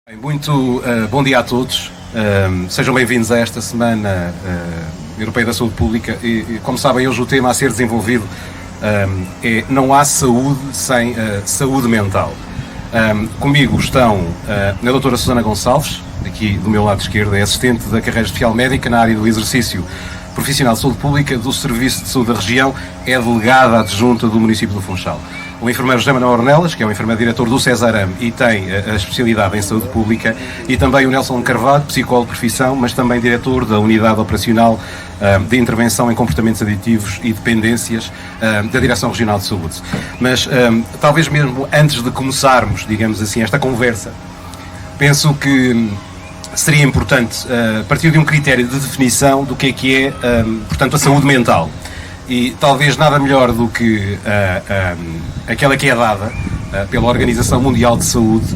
Muito bom dia a todos. Sejam bem-vindos a esta Semana Europeia da Saúde Pública. Como sabem, hoje o tema a ser desenvolvido é Não há saúde sem saúde mental. Comigo estão a doutora Susana Gonçalves, aqui do meu lado esquerdo, é assistente da carreira especial médica na área do exercício profissional de saúde pública do Serviço de Saúde da Região, é delegada adjunta do município do Funchal. O enfermeiro José Manuel Ornelas, que é o enfermeiro diretor do Cesaram e tem a especialidade em saúde pública, e também o Nelson Carvalho, psicólogo de profissão, mas também diretor da Unidade Operacional de Intervenção em Comportamentos Aditivos e Dependências da Direção Regional de Saúde. Mas talvez mesmo antes de começarmos, digamos assim, esta conversa, penso que seria importante partir de um critério de definição do que é, portanto, a saúde mental. E talvez nada melhor do que aquela que é dada pela Organização Mundial de Saúde,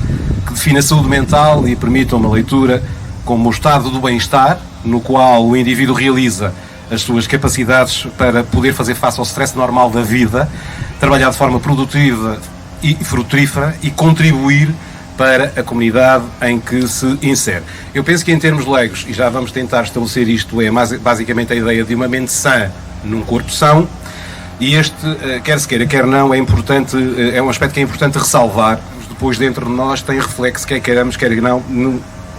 que define a saúde mental e permite uma leitura como o estado do bem-estar, no qual o indivíduo realiza as suas capacidades para poder fazer face ao stress normal da vida, trabalhar de forma produtiva e frutífera e contribuir para a comunidade em que se insere. Eu penso que em termos leigos, e já vamos tentar estabelecer isto, é basicamente a ideia de uma mente sã num corpo são, e este, quer se queira, quer não, é importante, é um aspecto que é importante ressalvar, depois dentro de nós tem reflexo, quer queiramos, quer não,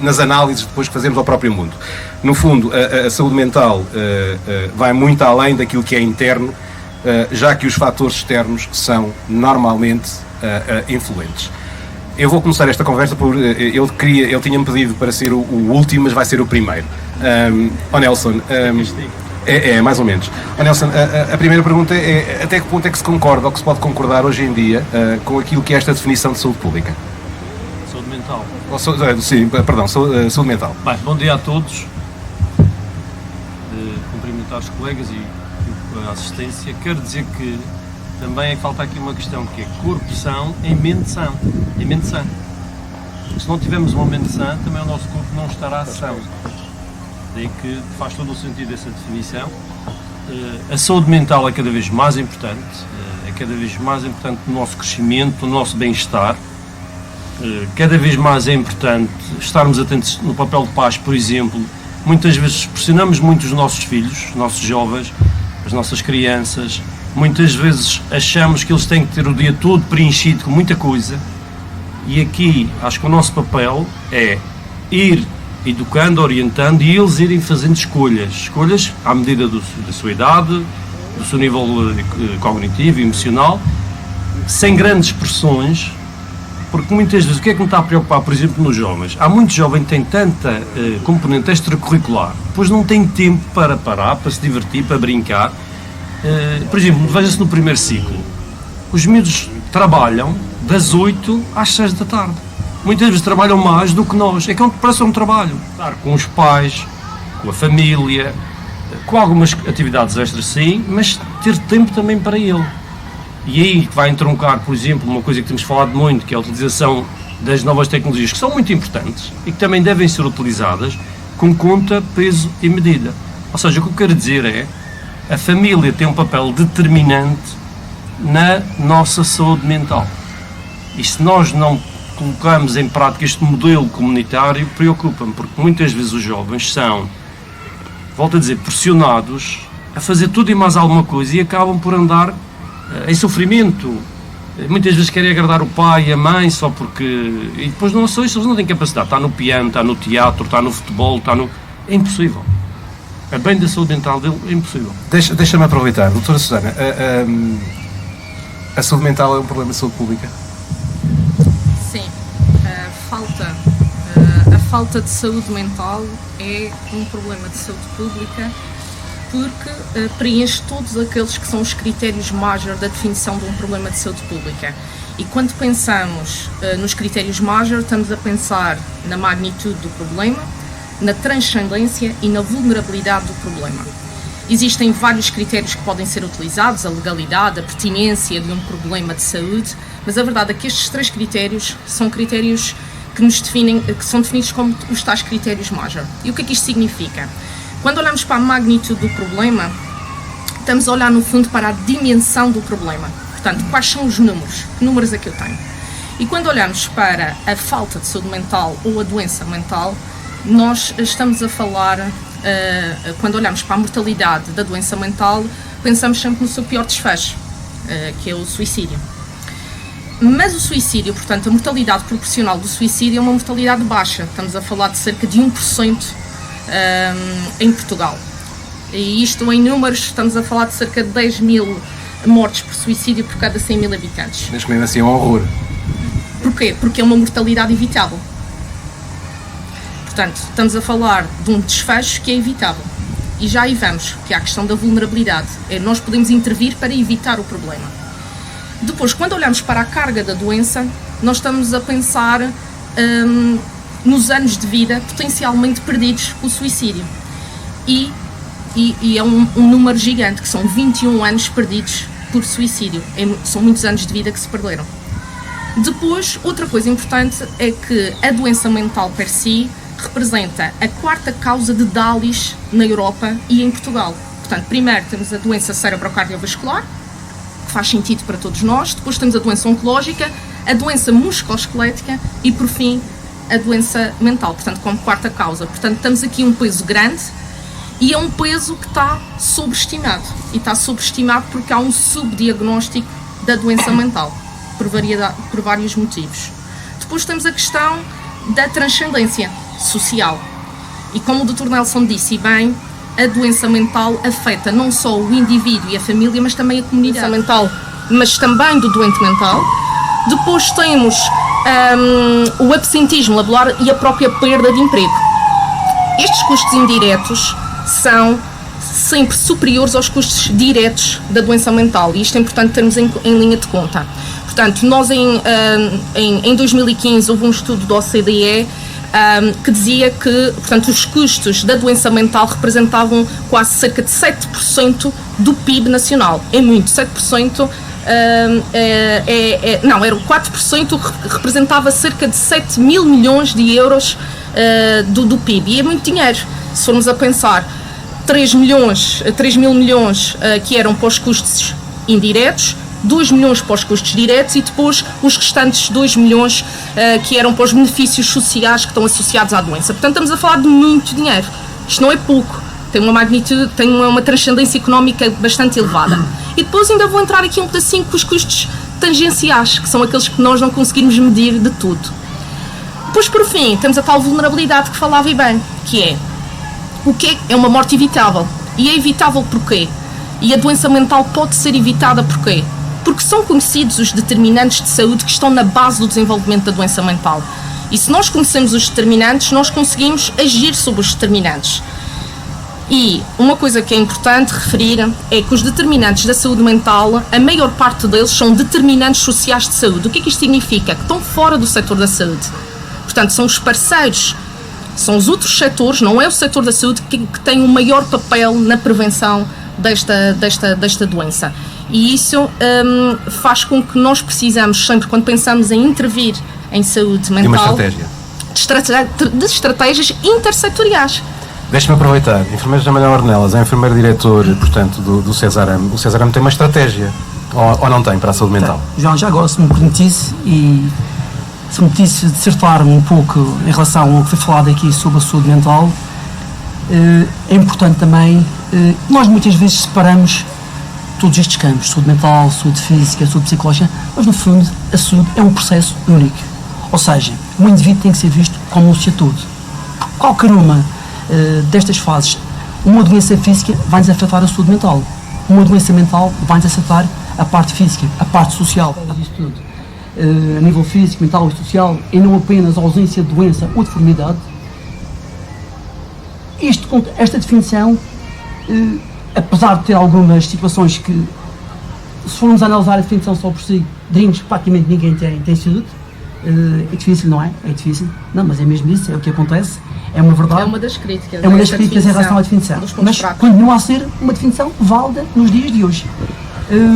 nas análises depois que fazemos ao próprio mundo. No fundo, a saúde mental vai muito além daquilo que é interno, já que os fatores externos são normalmente influentes. Eu vou começar esta conversa por... Ele tinha-me pedido para ser o último, mas vai ser o primeiro. Nelson... É, mais ou menos. Nelson, a primeira pergunta é até que ponto é que se concorda ou que se pode concordar hoje em dia com aquilo que é esta definição de saúde pública? Saúde mental. Saúde mental. Bem, bom dia a todos. Cumprimentar os colegas e a assistência. Quero dizer que também falta aqui uma questão que é corpo são em mente sã. Em mente sã. Porque se não tivermos uma mente sã, também o nosso corpo não estará são. Daí que faz todo o sentido essa definição. A saúde mental é cada vez mais importante, no nosso crescimento, no nosso bem-estar. Cada vez mais é importante estarmos atentos no papel de pais, por exemplo. Muitas vezes pressionamos muito os nossos filhos, os nossos jovens, as nossas crianças. Muitas vezes achamos que eles têm que ter o dia todo preenchido com muita coisa. E aqui acho que o nosso papel é ir educando, orientando e eles irem fazendo escolhas à medida da sua idade, do seu nível cognitivo e emocional, sem grandes pressões, porque muitas vezes o que é que me está a preocupar, por exemplo, nos jovens? Há muitos jovens que têm tanta componente extracurricular, depois não têm tempo para parar, para se divertir, para brincar. Por exemplo, veja-se no primeiro ciclo, os miúdos trabalham das 8 às 6 da tarde. Muitas vezes trabalham mais do que nós. É que parece um trabalho. Estar com os pais, com a família, com algumas atividades extras sim, mas ter tempo também para ele. E aí vai entroncar, por exemplo, uma coisa que temos falado muito, que é a utilização das novas tecnologias, que são muito importantes e que também devem ser utilizadas com conta, peso e medida. Ou seja, o que eu quero dizer é, a família tem um papel determinante na nossa saúde mental. E se nós não colocamos em prática este modelo comunitário, preocupa-me, porque muitas vezes os jovens são, volto a dizer, pressionados a fazer tudo e mais alguma coisa e acabam por andar em sofrimento. Muitas vezes querem agradar o pai e a mãe só porque... E depois não são isso, eles não têm capacidade. Está no piano, está no teatro, está no futebol, está no... É impossível. A bem da saúde mental dele é impossível. Deixa-me aproveitar. Doutora Susana, a saúde mental é um problema de saúde pública? A falta de saúde mental é um problema de saúde pública porque preenche todos aqueles que são os critérios major da definição de um problema de saúde pública. E quando pensamos nos critérios major, estamos a pensar na magnitude do problema, na transcendência e na vulnerabilidade do problema. Existem vários critérios que podem ser utilizados, a legalidade, a pertinência de um problema de saúde, mas a verdade é que estes três critérios são critérios que nos definem, que são definidos como os tais critérios major. E o que é que isto significa? Quando olhamos para a magnitude do problema, estamos a olhar no fundo para a dimensão do problema. Portanto, quais são os números? Que números é que eu tenho? E quando olhamos para a falta de saúde mental ou a doença mental, nós estamos a falar, quando olhamos para a mortalidade da doença mental, pensamos sempre no seu pior desfecho, que é o suicídio. Mas o suicídio, portanto, a mortalidade proporcional do suicídio é uma mortalidade baixa. Estamos a falar de cerca de 1% em Portugal. E isto em números, estamos a falar de cerca de 10 mil mortes por suicídio por cada 100 mil habitantes. Mas mesmo assim é um horror. Porquê? Porque é uma mortalidade evitável. Portanto, estamos a falar de um desfecho que é evitável. E já aí vamos, que é a questão da vulnerabilidade. Nós podemos intervir para evitar o problema. Depois, quando olhamos para a carga da doença, nós estamos a pensar nos anos de vida potencialmente perdidos com o suicídio. E é um número gigante, que são 21 anos perdidos por suicídio. São muitos anos de vida que se perderam. Depois, outra coisa importante é que a doença mental per si representa a 4ª causa de DALIs na Europa e em Portugal. Portanto, primeiro temos a doença cerebrocardiovascular, que faz sentido para todos nós. Depois temos a doença oncológica, a doença musculoesquelética e, por fim, a doença mental, portanto, como 4ª causa. Portanto, temos aqui um peso grande e é um peso que está sobreestimado. E está sobreestimado porque há um subdiagnóstico da doença mental, por vários motivos. Depois temos a questão da transcendência social. E como o Dr. Nelson disse, e bem, a doença mental afeta não só o indivíduo e a família, mas também a comunidade mental, mas também do doente mental. Depois temos o absentismo laboral e a própria perda de emprego. Estes custos indiretos são sempre superiores aos custos diretos da doença mental, e isto é importante termos em linha de conta. Portanto, nós em 2015 houve um estudo da OCDE que dizia que, portanto, os custos da doença mental representavam quase cerca de 7% do PIB nacional. É muito, 7%, não, era 4%, representava cerca de 7 mil milhões de euros do PIB, e é muito dinheiro. Se formos a pensar, 3 mil milhões que eram para os custos indiretos, 2 milhões para os custos diretos e depois os restantes 2 milhões que eram para os benefícios sociais que estão associados à doença. Portanto, estamos a falar de muito dinheiro. Isto não é pouco, tem uma magnitude, tem uma transcendência económica bastante elevada. E depois ainda vou entrar aqui um pedacinho com os custos tangenciais, que são aqueles que nós não conseguimos medir de tudo. Depois, por fim, temos a tal vulnerabilidade que falava e bem, que é o que é uma morte evitável. E é evitável porquê? E a doença mental pode ser evitada porquê? Porque são conhecidos os determinantes de saúde que estão na base do desenvolvimento da doença mental. E se nós conhecemos os determinantes, nós conseguimos agir sobre os determinantes. E uma coisa que é importante referir é que os determinantes da saúde mental, a maior parte deles são determinantes sociais de saúde. O que é que isto significa? Que estão fora do setor da saúde. Portanto, são os parceiros, são os outros setores, não é o setor da saúde que tem o maior papel na prevenção desta doença. E isso faz com que nós precisamos sempre, quando pensamos em intervir em saúde mental, de estratégias intersetoriais. Deixa-me aproveitar, enfermeira Manuel Ornelas é enfermeiro diretor, portanto, do Cesarame. O Cesarame tem uma estratégia, ou não tem, para a saúde mental? João, já agora, se me permitisse, e se me permitisse dissertar-me um pouco em relação ao que foi falado aqui sobre a saúde mental, é importante também, nós muitas vezes separamos todos estes campos, saúde mental, saúde física, saúde psicológica, mas no fundo a saúde é um processo único. Ou seja, o indivíduo tem que ser visto como um ser todo. Qualquer uma destas fases, uma doença física vai-nos afetar a saúde mental, uma doença mental vai-nos afetar a parte física, a parte social. Isto tudo, a nível físico, mental e social, e não apenas a ausência de doença ou deformidade. Esta definição, apesar de ter algumas situações que, se formos analisar a definição só por si, diríamos que praticamente ninguém tem saúde. É difícil, não é? É difícil. Não, mas é mesmo isso, é o que acontece. É uma verdade. É uma das críticas. É uma das críticas em relação à definição. Mas continua a ser uma definição válida nos dias de hoje.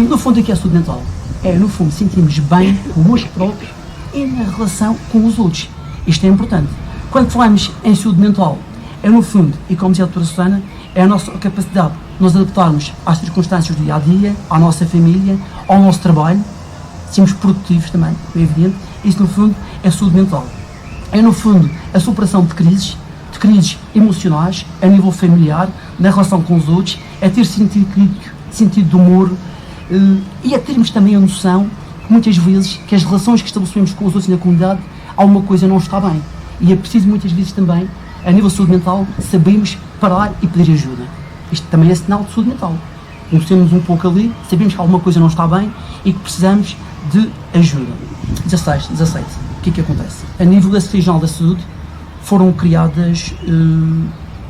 No fundo, aqui é a saúde mental. É, no fundo, sentirmos bem connosco próprios e na relação com os outros. Isto é importante. Quando falamos em saúde mental, é no fundo, e como dizia a doutora Susana, é a nossa capacidade de nos adaptarmos às circunstâncias do dia-a-dia, à nossa família, ao nosso trabalho, sermos produtivos também, é evidente, Isso, no fundo, é saúde mental. É, no fundo, a superação de crises emocionais, a nível familiar, na relação com os outros, é ter sentido crítico, sentido de humor, e é termos também a noção, muitas vezes, que as relações que estabelecemos com os outros na comunidade, alguma coisa não está bem. E é preciso, muitas vezes, também, a nível de saúde mental, sabemos parar e pedir ajuda. Isto também é sinal de saúde mental. Conhecemos um pouco ali, sabemos que alguma coisa não está bem e que precisamos de ajuda. 17. O que é que acontece? A nível da Secretaria-Geral da Saúde, foram criadas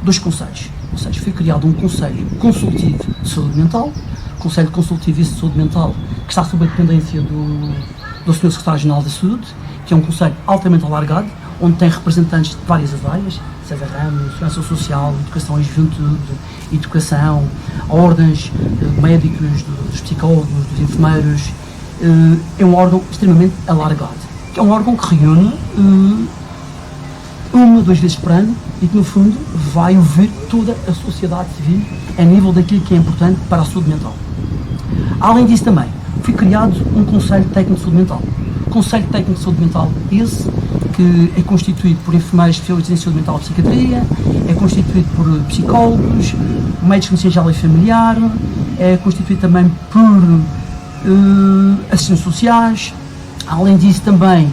2 conselhos. Ou seja, foi criado um Conselho Consultivo de Saúde Mental, Conselho Consultivo de Saúde Mental, que está sob a dependência do Sr. Secretário-Geral da Saúde, que é um conselho altamente alargado, onde tem representantes de várias áreas, César Ramos, Segurança Social, Educação e Juventude, Educação, ordens médicos, dos psicólogos, dos enfermeiros. É um órgão extremamente alargado, que é um órgão que reúne 1 ou 2 vezes por ano e que, no fundo, vai ouvir toda a sociedade civil a nível daquilo que é importante para a saúde mental. Além disso, também foi criado um Conselho Técnico de Saúde Mental. Conselho Técnico de Saúde Mental esse, que é constituído por enfermeiros especialistas em saúde mental e psiquiatria, é constituído por psicólogos, médicos de medicina geral e familiar, é constituído também por assistentes sociais. Além disso, também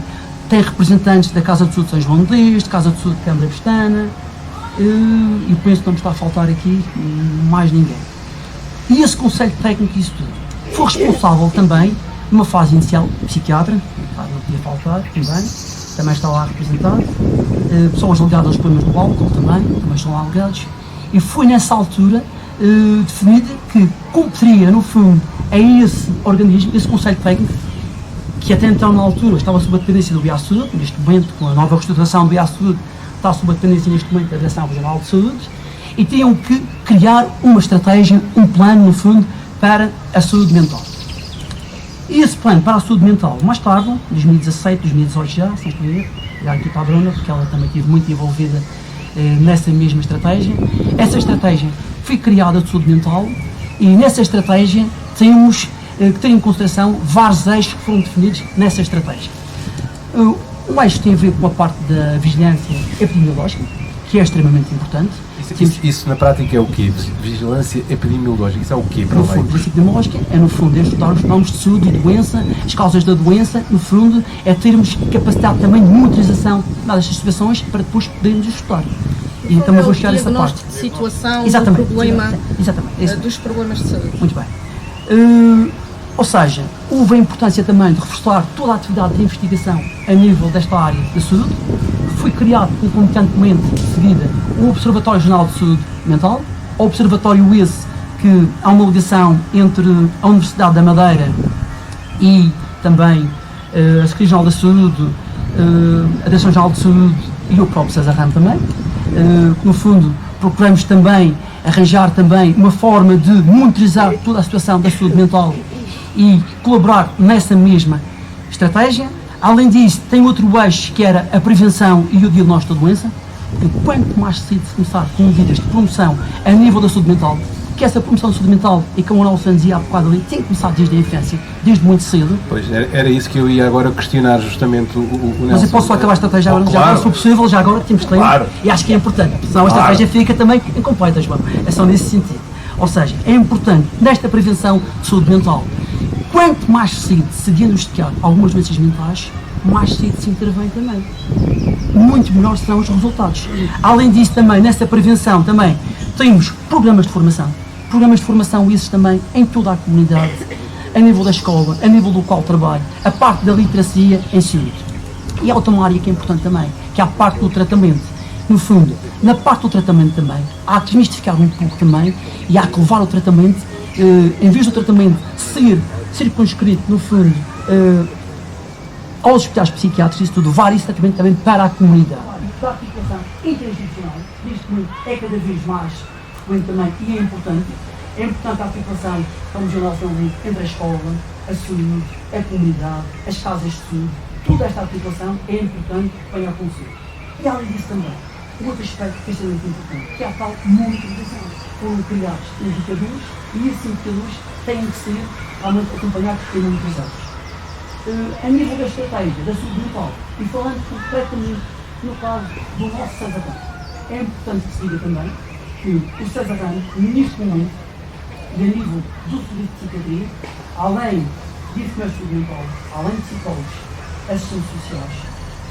tem representantes da Casa de Saúde de São João d'Este, Casa de Saúde de Câmara Pestana, e penso que não me está a faltar aqui mais ninguém. E esse Conselho Técnico, isso tudo, foi responsável também, numa fase inicial, psiquiatra, não podia faltar, também está lá representado, pessoas ligadas aos problemas do álcool também estão lá ligados, e foi nessa altura definida que cumpriria, no fundo, a esse organismo, esse Conselho Técnico, que até então, na altura, estava sob a dependência do BIA-Saúde, neste momento, com a nova reestruturação do BIA-Saúde, está sob a dependência, neste momento, da Direção Regional de Saúde, e tinham que criar uma estratégia, um plano, no fundo, para a saúde mental. E esse plano para a saúde mental, mais tarde, 2017, 2018 já, sem querer, já aqui para a Bruna, porque ela também esteve muito envolvida nessa mesma estratégia. Essa estratégia foi criada de saúde mental e nessa estratégia temos que ter em consideração vários eixos que foram definidos nessa estratégia. Um eixo tem a ver com a parte da vigilância epidemiológica, que é extremamente importante. Isso na prática é o quê? Vigilância epidemiológica, isso é o quê para o meio? Vigilância epidemiológica é, no fundo, estudar os fenómenos de saúde e doença, as causas da doença, no fundo, é termos capacidade também de monitorização destas situações para depois podermos estudar. E também vou chegar a essa parte. De situação, exatamente, do problema, exatamente, dos problemas de saúde. Muito bem. Ou seja, houve a importância também de reforçar toda a atividade de investigação a nível desta área da saúde. Foi criado concomitantemente de seguida o Observatório Regional de Saúde Mental, o observatório esse que há uma ligação entre a Universidade da Madeira e também a Secretaria-Geral da Saúde, a Direção-Geral de Saúde e o próprio César Ramos também, que no fundo procuramos também arranjar também uma forma de monitorizar toda a situação da saúde mental e colaborar nessa mesma estratégia. Além disso, tem outro eixo que era a prevenção e o diagnóstico da doença, porque quanto mais cedo se começar com medidas de promoção a nível da saúde mental, que essa promoção da saúde mental, e como o Nelson dizia há bocado ali, tem que começar desde a infância, desde muito cedo. Pois, era isso que eu ia agora questionar justamente o Nelson. Mas eu posso só acabar a estratégia agora, claro. Já agora, se for possível, já agora temos tempo, claro. E acho que é importante, senão a estratégia fica também incompleta, João, é só nesse sentido. Ou seja, é importante, nesta prevenção de saúde mental, quanto mais cedo se diagnosticar algumas doenças mentais, mais cedo se intervém também. Muito melhores serão os resultados. Além disso, também, nessa prevenção, também temos programas de formação. Programas de formação esses também em toda a comunidade, a nível da escola, a nível do qual trabalho, a parte da literacia em saúde. E há outra área que é importante também, que é a parte do tratamento. No fundo, na parte do tratamento também, há que desmistificar um pouco também e há que levar o tratamento, em vez do tratamento ser circunscrito, no fundo, aos hospitais psiquiátricos, isso tudo, levar isso tratamento também para a comunidade. A articulação interinstitucional, neste momento, é cada vez mais frequente também e é importante. É importante a articulação, como já nós falamos, entre a escola, a saúde, a comunidade, as casas de saúde. Toda esta articulação é importante para o conselho. E além disso também, outro aspecto que é extremamente importante, que é a tal monitorização. Foram criados indicadores e esses indicadores têm que ser realmente acompanhados e monitorizados. a nível da estratégia da saúde mental, e falando concretamente no caso do nosso César Ramos, é importante que se diga também que o César Ramos, neste momento, e a nível do serviço de psiquiatria, além de enfermeiros de saúde mental, além de psicólogos, assistentes sociais,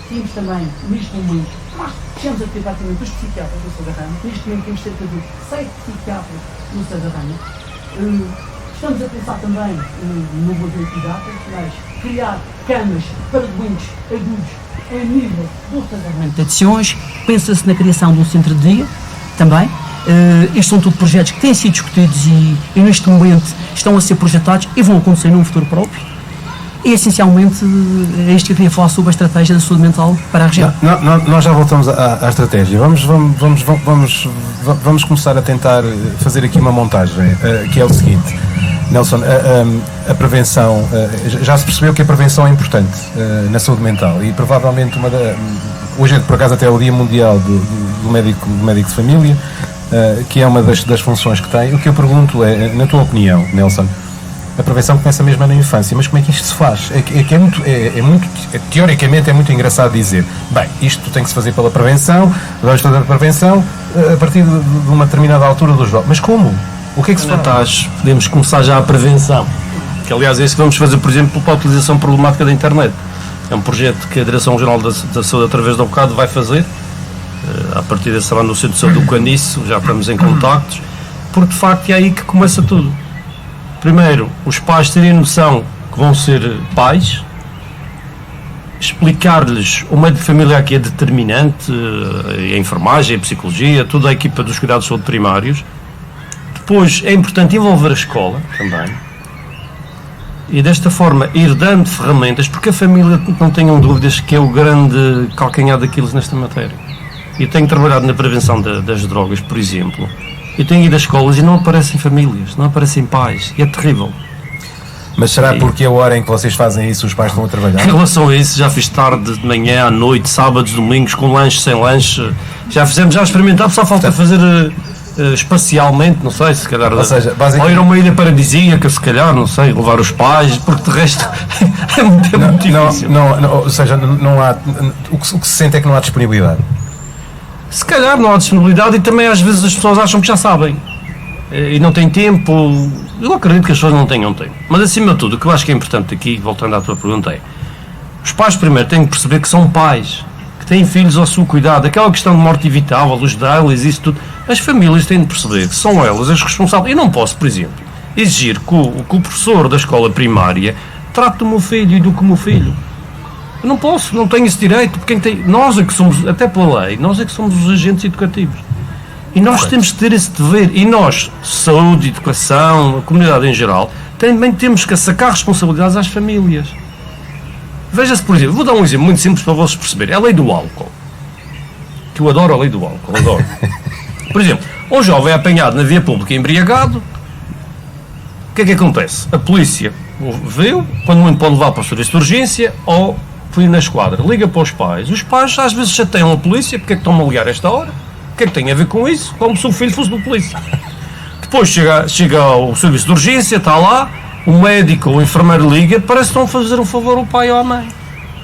temos também, neste momento, nós chegamos a ter praticamente os psiquiatras do César Ramos, neste momento temos cerca de 7 psiquiatras no César Ramos. Estamos a pensar também, não vou dizer que data, mas criar camas para doentes agudos a nível do tratamento de adições. Pensa-se na criação de um centro de dia também. Estes são tudo projetos que têm sido discutidos e neste momento estão a ser projetados e vão acontecer num futuro próprio. E essencialmente é isto que eu queria falar sobre a estratégia da saúde mental para a região. Nós já voltamos à estratégia. Vamos começar a tentar fazer aqui uma montagem, que é o seguinte. Nelson, a prevenção, já se percebeu que a prevenção é importante na saúde mental e provavelmente hoje por acaso até é o Dia Mundial do Médico de Família, que é uma das funções que tem. O que eu pergunto é, na tua opinião, Nelson, a prevenção começa mesmo na infância, mas como é que isto se faz? Teoricamente é muito engraçado dizer, bem, isto tem que se fazer pela prevenção, vamos fazer a prevenção a partir de uma determinada altura dos jovens. Mas como? O que é que se faz? Podemos começar já a prevenção, que aliás é isso que vamos fazer, por exemplo, para a utilização problemática da internet. É um projeto que a Direção-Geral da Saúde, através do ABOCAD, vai fazer, a partir desse lá no Centro de Saúde do Caniço, já estamos em contactos, porque de facto é aí que começa tudo. Primeiro, os pais terem noção que vão ser pais, explicar-lhes o meio de família que é determinante, a enfermagem, a psicologia, toda a equipa dos cuidados de saúde primários. Depois é importante envolver a escola também e desta forma ir dando ferramentas, porque a família, não tenham dúvidas, que é o grande calcanhar daquilo nesta matéria. Eu tenho trabalhado na prevenção das drogas, por exemplo, e tenho ido às escolas e não aparecem famílias, não aparecem pais, e é terrível. Mas será porque a hora em que vocês fazem isso os pais estão a trabalhar? Em relação a isso, já fiz tarde, de manhã, à noite, sábados, domingos, com lanche, sem lanche, já experimentámos, só falta fazer espacialmente, não sei, se calhar, ou seja, ou ir a uma ilha paradisíaca, se calhar, não sei, levar os pais, porque de resto é muito difícil. Ou seja, não há, o que se sente é que não há disponibilidade. Se calhar não há disponibilidade e também às vezes as pessoas acham que já sabem e não têm tempo. Eu acredito que as pessoas não tenham tempo, mas acima de tudo o que eu acho que é importante aqui, voltando à tua pergunta, é os pais primeiro têm que perceber que são pais, que têm filhos ao seu cuidado, aquela questão de morte evitável, os dailies, isso tudo. As famílias têm de perceber que são elas as responsáveis. Eu não posso, por exemplo, exigir que o professor da escola primária trate do meu filho e eduque o meu filho. Eu não posso, não tenho esse direito, porque nós é que somos, até pela lei, nós é que somos os agentes educativos. E nós temos de ter esse dever. E nós, saúde, educação, a comunidade em geral, também temos que sacar responsabilidades às famílias. Veja-se, por exemplo, vou dar um exemplo muito simples para vocês perceberem. É a lei do álcool. Que eu adoro a lei do álcool, adoro. Por exemplo, um jovem é apanhado na via pública embriagado, o que é que acontece? A polícia vê-o, quando muito pode levar para o serviço de urgência, ou foi na esquadra, liga para os pais às vezes chateiam a polícia, porque é que estão-me a ligar a esta hora? O que é que tem a ver com isso? Como se o filho fosse do polícia. Depois chega ao serviço de urgência, está lá, o médico ou o enfermeiro liga, parece que estão a fazer um favor ao pai ou à mãe.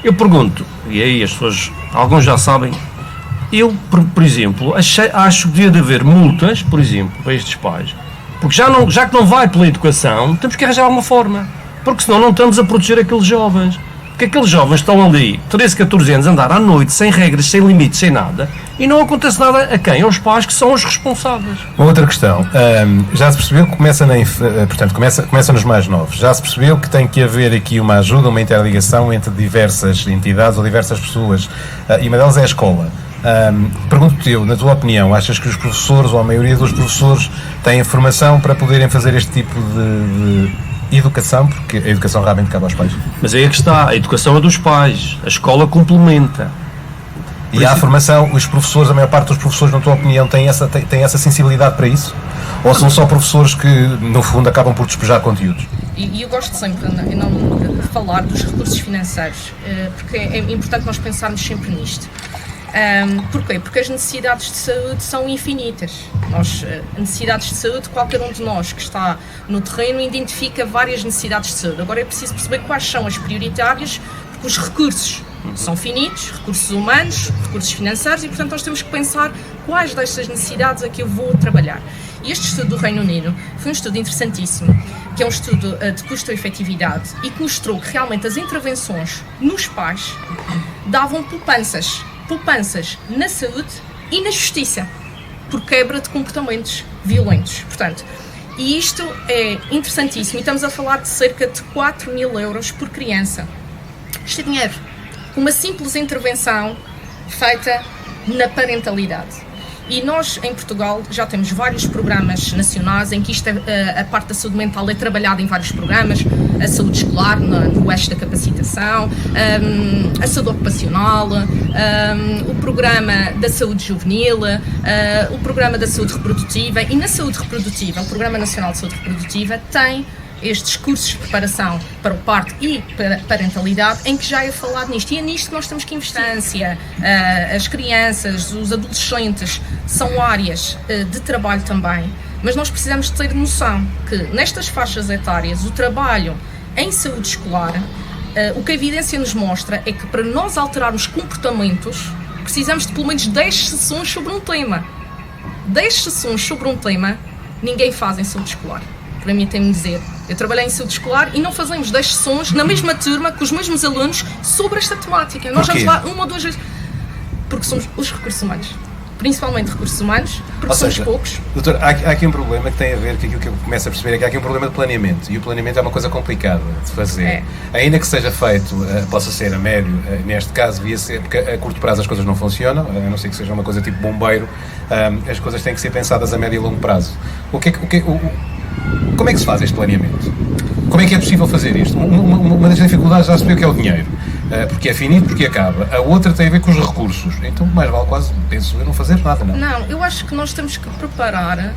Eu pergunto, e aí as pessoas, alguns já sabem, eu, por exemplo, acho que devia haver multas, por exemplo, para estes pais, porque já que não vai pela educação, temos que arranjar alguma forma, porque senão não estamos a proteger aqueles jovens. Porque aqueles jovens estão ali, 13, 14 anos, a andar à noite, sem regras, sem limites, sem nada, e não acontece nada a quem? Aos pais, que são os responsáveis. Uma outra questão, já se percebeu que começa nos mais novos, já se percebeu que tem que haver aqui uma ajuda, uma interligação entre diversas entidades ou diversas pessoas, e uma delas é a escola. Pergunto-te eu, na tua opinião, achas que os professores, ou a maioria dos professores, têm formação para poderem fazer este tipo de educação, porque a educação realmente cabe aos pais? Mas aí é que está, a educação é dos pais, a escola complementa. E há formação, os professores, a maior parte dos professores, na tua opinião, têm essa sensibilidade para isso? Ou são só professores que, no fundo, acabam por despejar conteúdos? E eu gosto sempre de não falar dos recursos financeiros, porque é importante nós pensarmos sempre nisto. Porquê? Porque as necessidades de saúde são infinitas. Necessidades de saúde, qualquer um de nós que está no terreno identifica várias necessidades de saúde. Agora é preciso perceber quais são as prioritárias, porque os recursos são finitos, recursos humanos, recursos financeiros, e portanto nós temos que pensar quais destas necessidades é que eu vou trabalhar. E este estudo do Reino Unido foi um estudo interessantíssimo, que é um estudo de custo-efetividade e que mostrou que realmente as intervenções nos pais davam poupanças na saúde e na justiça, por quebra de comportamentos violentos. Portanto, e isto é interessantíssimo, e estamos a falar de cerca de 4.000 euros por criança. Isto é dinheiro, com uma simples intervenção feita na parentalidade. E nós, em Portugal, já temos vários programas nacionais em que a parte da saúde mental é trabalhada em vários programas, a saúde escolar, no eixo da capacitação, a saúde ocupacional, o programa da saúde juvenil, o programa da saúde reprodutiva, e na saúde reprodutiva, o Programa Nacional de Saúde Reprodutiva tem estes cursos de preparação para o parto e para a parentalidade, em que já é falado nisto. E é nisto que nós temos que investir. As crianças, os adolescentes, são áreas de trabalho também, mas nós precisamos de ter noção que nestas faixas etárias o trabalho em saúde escolar, o que a evidência nos mostra é que para nós alterarmos comportamentos precisamos de pelo menos 10 sessões sobre um tema. 10 sessões sobre um tema ninguém faz em saúde escolar. Para mim, tem-me dizer, eu trabalhei em saúde escolar e não fazemos 10 sessões na mesma turma, com os mesmos alunos, sobre esta temática. Nós vamos lá uma ou duas vezes, porque somos os recursos humanos, principalmente recursos humanos, porque somos poucos. Doutor, há aqui um problema que tem a ver com aquilo que eu começo a perceber, é que há aqui um problema de planeamento, e o planeamento é uma coisa complicada de fazer. Ainda que seja feito, possa ser a médio, neste caso devia ser, porque a curto prazo as coisas não funcionam, a não ser que seja uma coisa tipo bombeiro, as coisas têm que ser pensadas a médio e longo prazo. Como é que se faz este planeamento? Como é que é possível fazer isto? Uma das dificuldades já se vê que é o dinheiro, porque é finito, porque acaba. A outra tem a ver com os recursos. Então, mais vale quase, penso eu, não fazer nada, não? Não, eu acho que nós temos que preparar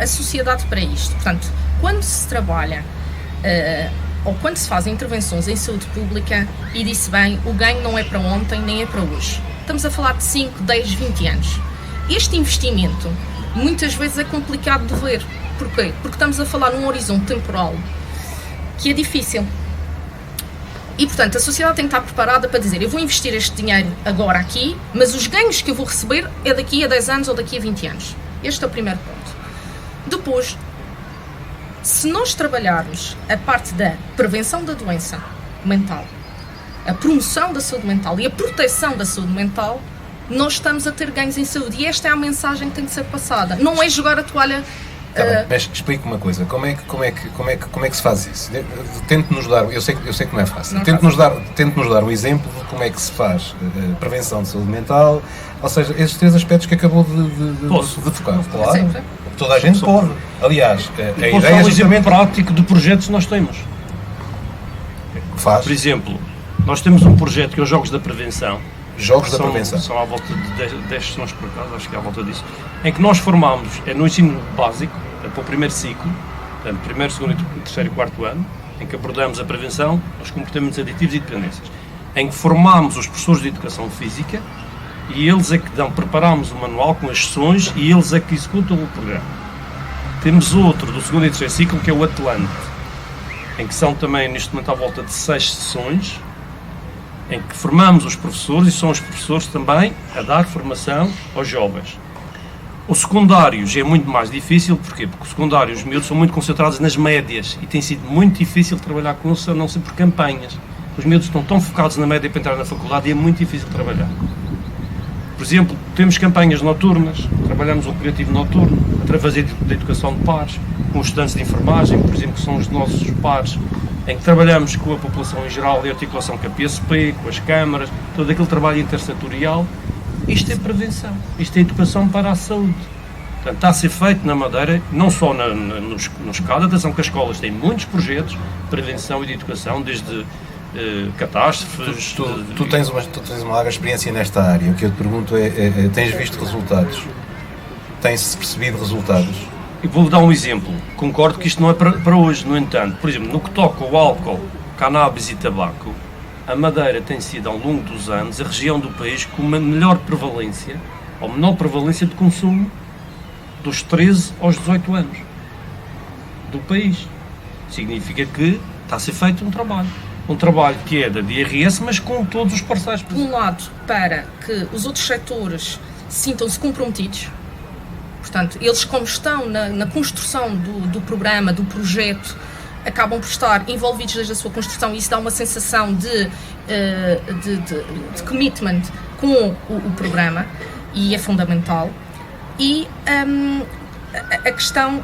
a sociedade para isto. Portanto, quando se trabalha ou quando se fazem intervenções em saúde pública, e disse bem, o ganho não é para ontem, nem é para hoje. Estamos a falar de 5, 10, 20 anos. Este investimento muitas vezes é complicado de ver. Porquê? Porque estamos a falar num horizonte temporal que é difícil. E, portanto, a sociedade tem que estar preparada para dizer, eu vou investir este dinheiro agora aqui, mas os ganhos que eu vou receber é daqui a 10 anos ou daqui a 20 anos. Este é o primeiro ponto. Depois, se nós trabalharmos a parte da prevenção da doença mental, a promoção da saúde mental e a proteção da saúde mental, nós estamos a ter ganhos em saúde. E esta é a mensagem que tem de ser passada. Não é jogar a toalha. Tá bem, mas explique uma coisa, como é que se faz isso? Tente-nos dar, eu sei que não é fácil, tente-nos dar um exemplo de como é que se faz prevenção de saúde mental, ou seja, esses 3 aspectos que acabou de focar. Claro, toda a gente pode. Aliás, a ideia é um exemplo prático de projetos que nós temos. Faz. Por exemplo, nós temos um projeto que é os Jogos da Prevenção. Jogos da Prevenção. São à volta de 10 sessões por acaso, acho que é à volta disso. Em que nós formamos, no ensino básico, para o primeiro ciclo, portanto, primeiro, segundo, terceiro e quarto ano, em que abordamos a prevenção dos comportamentos aditivos e dependências. Em que formamos os professores de Educação Física e eles é que preparamos o manual com as sessões e eles é que executam o programa. Temos outro do segundo e terceiro ciclo, que é o Atlante, em que são também, neste momento, à volta de 6 sessões, em que formamos os professores e são os professores também a dar formação aos jovens. O secundário já é muito mais difícil, porquê? Porque o secundário, os miúdos são muito concentrados nas médias e tem sido muito difícil trabalhar com eles, a não ser por campanhas. Os miúdos estão tão focados na média para entrar na faculdade e é muito difícil trabalhar. Por exemplo, temos campanhas noturnas, trabalhamos o coletivo noturno, através da educação de pares, com os estudantes de enfermagem, por exemplo, que são os nossos pares, em que trabalhamos com a população em geral e articulação com a PSP, com as câmaras, todo aquele trabalho intersetorial. Isto é prevenção, isto é educação para a saúde. Portanto, está a ser feito na Madeira, não só nos CAD, atenção que as escolas têm muitos projetos de prevenção e de educação, desde catástrofes... Tu tens uma larga experiência nesta área. O que eu te pergunto é tens visto resultados? Tem-se percebido resultados? E vou dar um exemplo. Concordo que isto não é para hoje, no entanto. Por exemplo, no que toca ao álcool, cannabis e tabaco, a Madeira tem sido, ao longo dos anos, a região do país com uma melhor prevalência, ou menor prevalência de consumo dos 13 aos 18 anos do país. Significa que está a ser feito um trabalho que é da DRS, mas com todos os parceiros. Por um lado, para que os outros setores sintam-se comprometidos, portanto, eles como estão na construção do programa, do projeto, acabam por estar envolvidos desde a sua construção e isso dá uma sensação de commitment com o programa e é fundamental. E a questão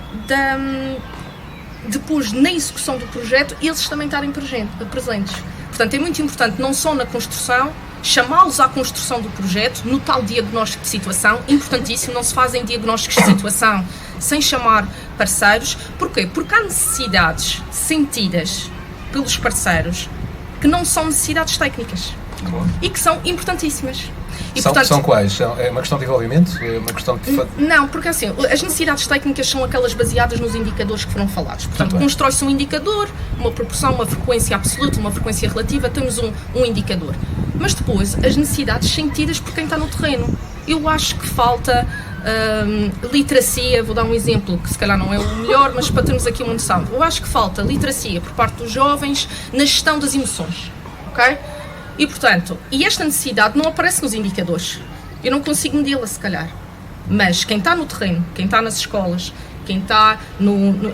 depois, na execução do projeto, eles também estarem presentes. Portanto, é muito importante, não só na construção, chamá-los à construção do projeto, no tal diagnóstico de situação, importantíssimo, não se fazem diagnósticos de situação sem chamar parceiros. Porquê? Porque há necessidades sentidas pelos parceiros que não são necessidades técnicas, claro, e que são importantíssimas. E, são quais? É uma questão de envolvimento? É uma questão de... Não, porque assim, as necessidades técnicas são aquelas baseadas nos indicadores que foram falados. Portanto, constrói-se um indicador, uma proporção, uma frequência absoluta, uma frequência relativa, temos um indicador. Mas depois, as necessidades sentidas por quem está no terreno. Eu acho que falta literacia, vou dar um exemplo que se calhar não é o melhor, mas para termos aqui uma noção. Eu acho que falta literacia por parte dos jovens na gestão das emoções, ok? E, portanto, esta necessidade não aparece nos indicadores. Eu não consigo medi-la, se calhar. Mas quem está no terreno, quem está nas escolas, quem está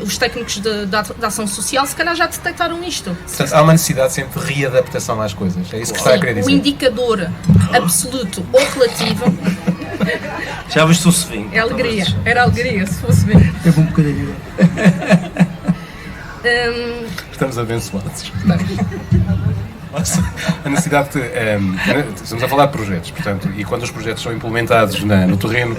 os técnicos de ação social, se calhar já detectaram isto. Portanto, há uma necessidade sempre de readaptação às coisas. É isso que está a querer dizer. O indicador absoluto ou relativo... Já viste o vinho? É alegria. Era alegria, se fosse vinho. É bom bocadinho. Estamos abençoados. A necessidade estamos a falar de projetos, portanto, e quando os projetos são implementados no terreno,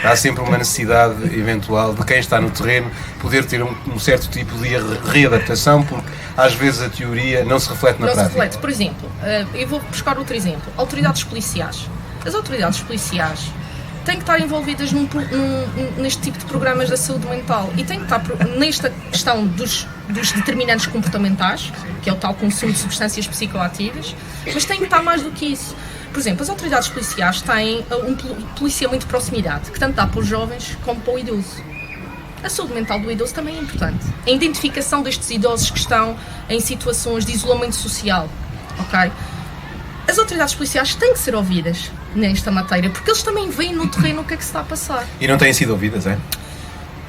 há sempre uma necessidade eventual de quem está no terreno poder ter um certo tipo de readaptação, porque às vezes a teoria não se reflete na prática. Não se reflete. Por exemplo, eu vou buscar outro exemplo, autoridades policiais. As autoridades policiais têm que estar envolvidas neste tipo de programas da saúde mental e têm que estar nesta questão dos determinantes comportamentais, que é o tal consumo de substâncias psicoativas, mas têm que estar mais do que isso. Por exemplo, as autoridades policiais têm um policiamento de proximidade, que tanto dá para os jovens como para o idoso. A saúde mental do idoso também é importante. A identificação destes idosos que estão em situações de isolamento social, ok? As autoridades policiais têm que ser ouvidas nesta matéria, porque eles também veem no terreno o que é que se está a passar. E não têm sido ouvidas, é?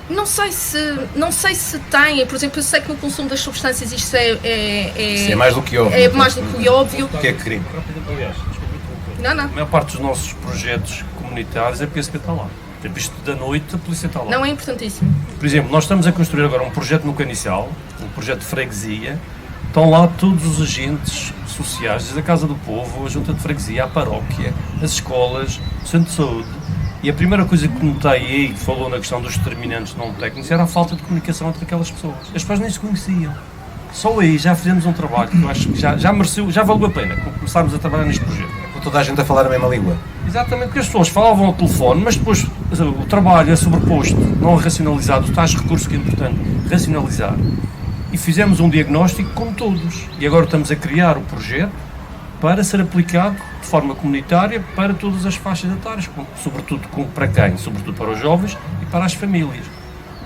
Não sei se têm, por exemplo, eu sei que no consumo das substâncias isto é mais do que óbvio. É mais do que óbvio. O que é crime? Não. A maior parte dos nossos projetos comunitários é a PSP está lá. Tipo, isto da noite, a polícia está lá. Não é importantíssimo. Por exemplo, nós estamos a construir agora um projeto no Canicial, um projeto de freguesia. Estão lá todos os agentes sociais, desde a Casa do Povo, a Junta de Freguesia, a paróquia, as escolas, o Centro de Saúde. E a primeira coisa que notei aí, que falou na questão dos determinantes não técnicos, era a falta de comunicação entre aquelas pessoas. As pessoas nem se conheciam. Só aí já fizemos um trabalho que eu acho que já mereceu, já valeu a pena começarmos a trabalhar neste projeto. Com toda a gente a falar a mesma língua. Exatamente, porque as pessoas falavam ao telefone, mas depois o trabalho é sobreposto, não racionalizado, tais recursos que é importante racionalizar. E fizemos um diagnóstico como todos. E agora estamos a criar o projeto para ser aplicado de forma comunitária para todas as faixas etárias, sobretudo para quem? Sobretudo para os jovens e para as famílias.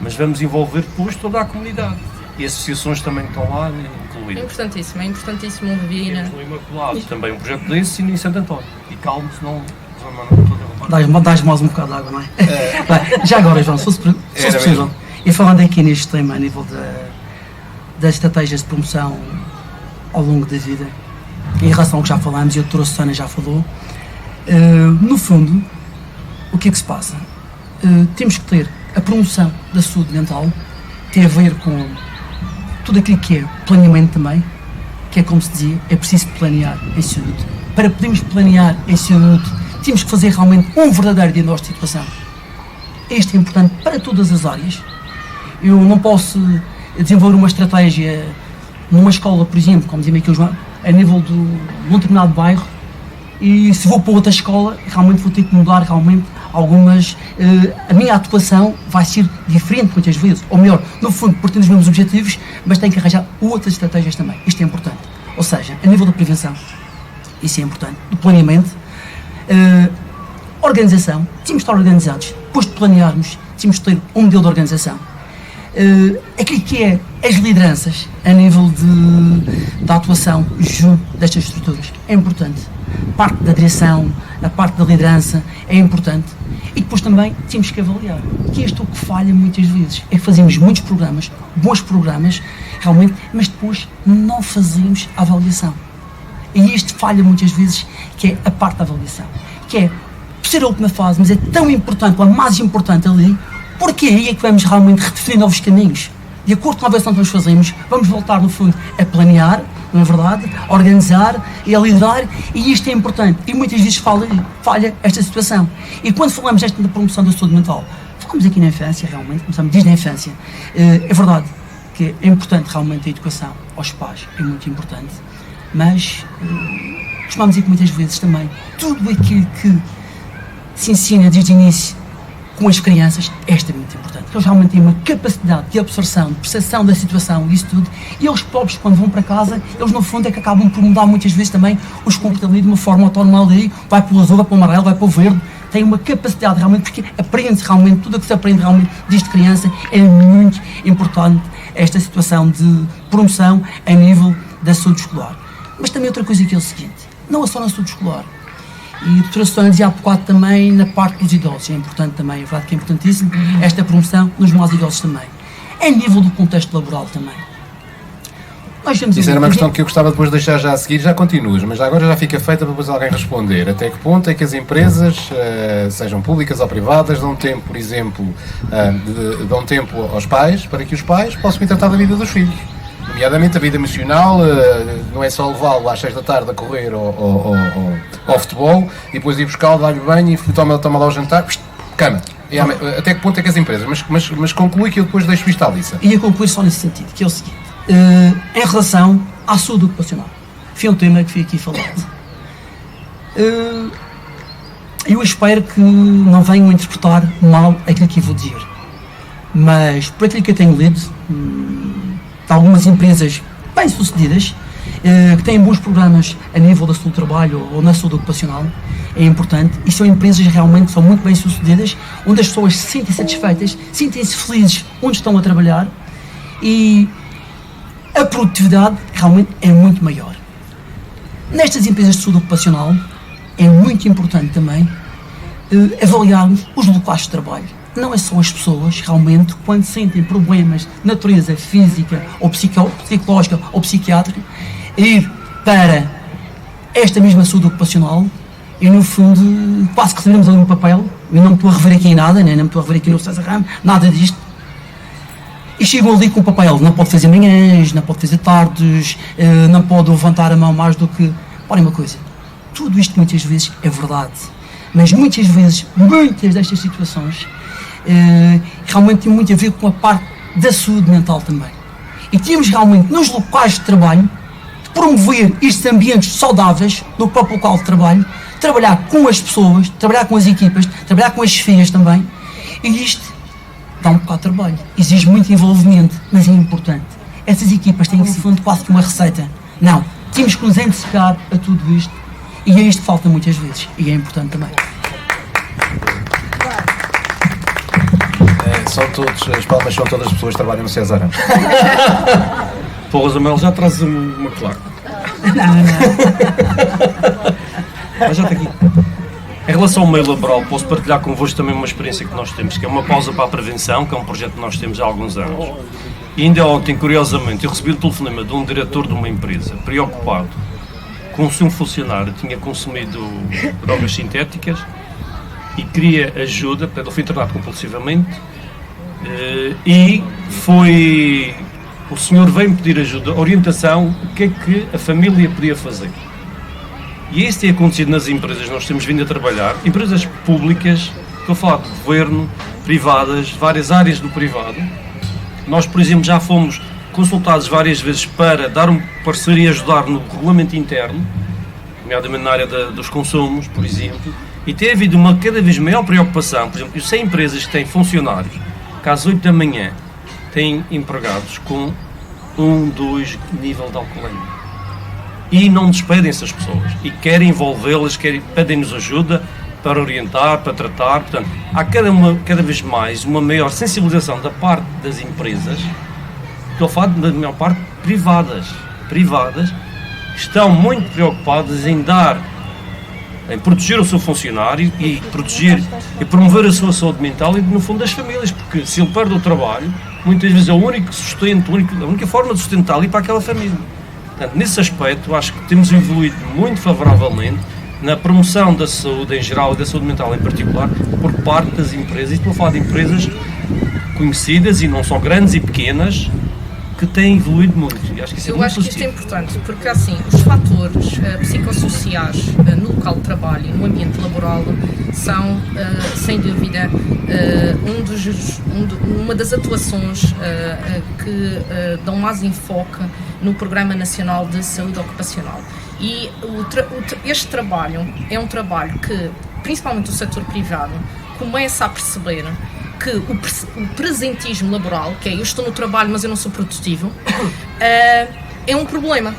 Mas vamos envolver depois toda a comunidade. E associações também estão lá incluídas. É importantíssimo ouvir. Temos no Imaculado também um projeto desse e em Santo António. E calmo, senão... Dás mais um bocado de água, não é? Bem, já agora, João, se fosse possível, e falando aqui neste tema a nível das estratégias de promoção ao longo da vida, em relação ao que já falamos, e eu trouxe, a Ana já falou, no fundo, o que é que se passa? Temos que ter a promoção da saúde mental, tem a ver com tudo aquilo que é planeamento também, que é como se dizia, é preciso planear em saúde. Para podermos planear em saúde, temos que fazer realmente um verdadeiro diagnóstico de situação. Este é importante para todas as áreas. Eu não posso desenvolver uma estratégia numa escola, por exemplo, como dizia aqui o João, a nível de um determinado bairro, e se vou para outra escola, realmente vou ter que mudar realmente algumas... a minha atuação vai ser diferente muitas vezes, ou melhor, no fundo, por ter os mesmos objetivos, mas tenho que arranjar outras estratégias também. Isto é importante. Ou seja, a nível da prevenção, isso é importante, do planeamento, organização, tínhamos de estar organizados, depois de planearmos, tínhamos de ter um modelo de organização. Aquilo que é as lideranças a nível da atuação junto destas estruturas é importante. A parte da direção, a parte da liderança é importante. E depois também temos que avaliar, que é o que falha muitas vezes, é que fazemos muitos programas, bons programas, realmente, mas depois não fazemos a avaliação. E isto falha muitas vezes, que é a parte da avaliação, que é ser a última fase, mas é tão importante, ou a mais importante ali, porque aí é que vamos realmente redefinir novos caminhos. De acordo com a avaliação que nós fazemos, vamos voltar, no fundo, a planear, não é verdade? A organizar e a liderar, e isto é importante. E muitas vezes falha esta situação. E quando falamos da promoção da saúde mental, falamos aqui na infância, realmente, começamos desde a infância. É verdade que é importante realmente a educação aos pais, é muito importante, mas costumamos dizer que muitas vezes também tudo aquilo que se ensina desde o início com as crianças, esta é muito importante. Eles realmente têm uma capacidade de absorção, de percepção da situação e isso tudo, e eles próprios, quando vão para casa, eles no fundo é que acabam por mudar muitas vezes também os comportamentos de uma forma autónoma ali, vai para o azul, vai para o amarelo, vai para o verde, tem uma capacidade realmente, porque aprende-se realmente, tudo o que se aprende realmente desde criança, é muito importante esta situação de promoção a nível da saúde escolar. Mas também outra coisa que é o seguinte, não é só na saúde escolar. E a doutora Susana dizia há bocado também na parte dos idosos, é importante também, é verdade que é importantíssimo, esta promoção nos mais idosos também. É a nível do contexto laboral também. Isso era uma questão que eu gostava depois de deixar já a seguir, já continuas, mas agora já fica feita para depois alguém responder. Até que ponto é que as empresas, sejam públicas ou privadas, dão tempo, por exemplo, dão tempo aos pais, para que os pais possam ir tratar da vida dos filhos? Nomeadamente a vida emocional, não é só levá-lo às 6 da tarde a correr ao futebol e depois ir buscá-lo, dar-lhe banho e toma lá o jantar, cama. Até que ponto é que as empresas, mas conclui que eu depois deixo isto à Alissa. E a concluir só nesse sentido, que é o seguinte, em relação à saúde ocupacional, foi um tema que foi aqui falado. Eu espero que não venham interpretar mal aquilo que eu vou dizer, mas por aquilo que eu tenho lido, algumas empresas bem-sucedidas, que têm bons programas a nível da saúde do trabalho ou na saúde ocupacional, é importante, e são empresas realmente que são muito bem-sucedidas, onde as pessoas se sentem satisfeitas, sentem-se felizes onde estão a trabalhar e a produtividade realmente é muito maior. Nestas empresas de saúde ocupacional, é muito importante também avaliarmos os locais de trabalho. Não é só as pessoas, realmente, quando sentem problemas de natureza física, ou psicológica, ou psiquiátrica, ir para esta mesma saúde ocupacional e, no fundo, quase que recebemos ali um papel, e não me estou a rever aqui em nada, nem me estou a rever aqui no César Ramos, nada disto, e chegam ali com o papel, não pode fazer manhãs, não pode fazer tardes, não pode levantar a mão mais do que... Olha uma coisa, tudo isto muitas vezes é verdade, mas muitas vezes, muitas destas situações, realmente tem muito a ver com a parte da saúde mental também. E temos realmente nos locais de trabalho de promover estes ambientes saudáveis no próprio local de trabalho, trabalhar com as pessoas, trabalhar com as equipas, trabalhar com as chefias também, e isto dá um bocado de trabalho, exige muito envolvimento, mas é importante. Essas equipas têm, no fundo, quase que uma receita. Não, temos que nos antecipar a tudo isto, e é isto que falta muitas vezes, e é importante também. As palmas são todas as pessoas que trabalham no César Ramos. Porras Amel, já trazes uma placa. Mas já está aqui. Em relação ao meio laboral, posso partilhar convosco também uma experiência que nós temos, que é uma pausa para a prevenção, que é um projeto que nós temos há alguns anos. E ainda ontem, curiosamente, eu recebi o telefonema de um diretor de uma empresa, preocupado com se um funcionário tinha consumido drogas sintéticas e queria ajuda, ele foi internado compulsivamente, e o senhor veio pedir ajuda, orientação, o que é que a família podia fazer. E isso tem acontecido nas empresas, nós temos vindo a trabalhar, empresas públicas, estou a falar de governo, privadas, várias áreas do privado. Nós, por exemplo, já fomos consultados várias vezes para dar um parecer e ajudar no regulamento interno, nomeadamente na área dos consumos, por exemplo, e tem havido uma cada vez maior preocupação. Por exemplo, eu sei empresas que têm funcionários que às 8 da manhã têm empregados com 1, 2 nível de alcoolemia. e não despedem essas pessoas e querem envolvê-las, pedem-nos ajuda para orientar, para tratar. Portanto, há cada vez mais uma maior sensibilização da parte das empresas, estou a falar da maior parte privadas, que estão muito preocupadas em proteger o seu funcionário e proteger e promover a sua saúde mental e, no fundo, das famílias, porque se ele perde o trabalho, muitas vezes é o único sustento, a única forma de sustentar ali para aquela família. Portanto, nesse aspecto, acho que temos evoluído muito favoravelmente na promoção da saúde em geral e da saúde mental em particular por parte das empresas, e estou a falar de empresas conhecidas e não só grandes e pequenas, que têm evoluído muito. E acho que isso é Eu muito acho que isto é positivo. importante, porque assim, os fatores psicossociais no local de trabalho e no ambiente laboral são, sem dúvida, uma das atuações que dão mais enfoque no Programa Nacional de Saúde Ocupacional. E este trabalho é um trabalho que, principalmente o setor privado, começa a perceber que o presentismo laboral, que é eu estou no trabalho mas eu não sou produtivo, é um problema.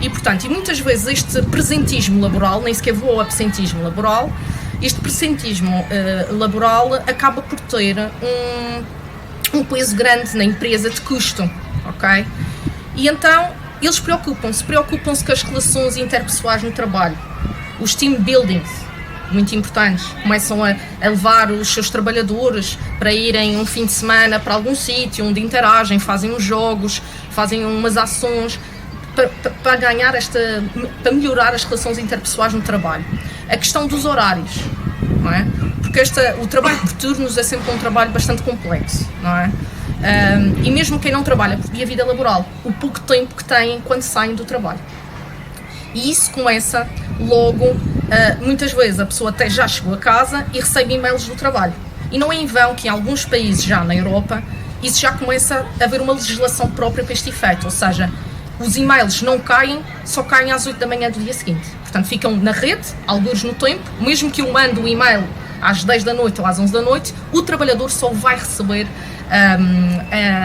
E, portanto, muitas vezes este presentismo laboral, nem sequer vou ao absentismo laboral, este presentismo laboral acaba por ter um peso grande na empresa de custo, ok? E então eles preocupam-se com as relações interpessoais no trabalho, os team buildings, muito importantes, começam a levar os seus trabalhadores para irem um fim de semana para algum sítio onde interagem, fazem uns jogos, fazem umas ações para ganhar para melhorar as relações interpessoais no trabalho. A questão dos horários, não é? Porque o trabalho por turnos é sempre um trabalho bastante complexo, não é? E mesmo quem não trabalha e a vida laboral, o pouco tempo que têm quando saem do trabalho. E isso começa logo, muitas vezes a pessoa até já chegou a casa e recebe e-mails do trabalho. E não é em vão que em alguns países já na Europa, isso já começa a haver uma legislação própria para este efeito, ou seja, os e-mails não caem, só caem às 8 da manhã do dia seguinte. Portanto, ficam na rede, alguns no tempo, mesmo que eu mande o e-mail às 10 da noite ou às 11 da noite, o trabalhador só vai receber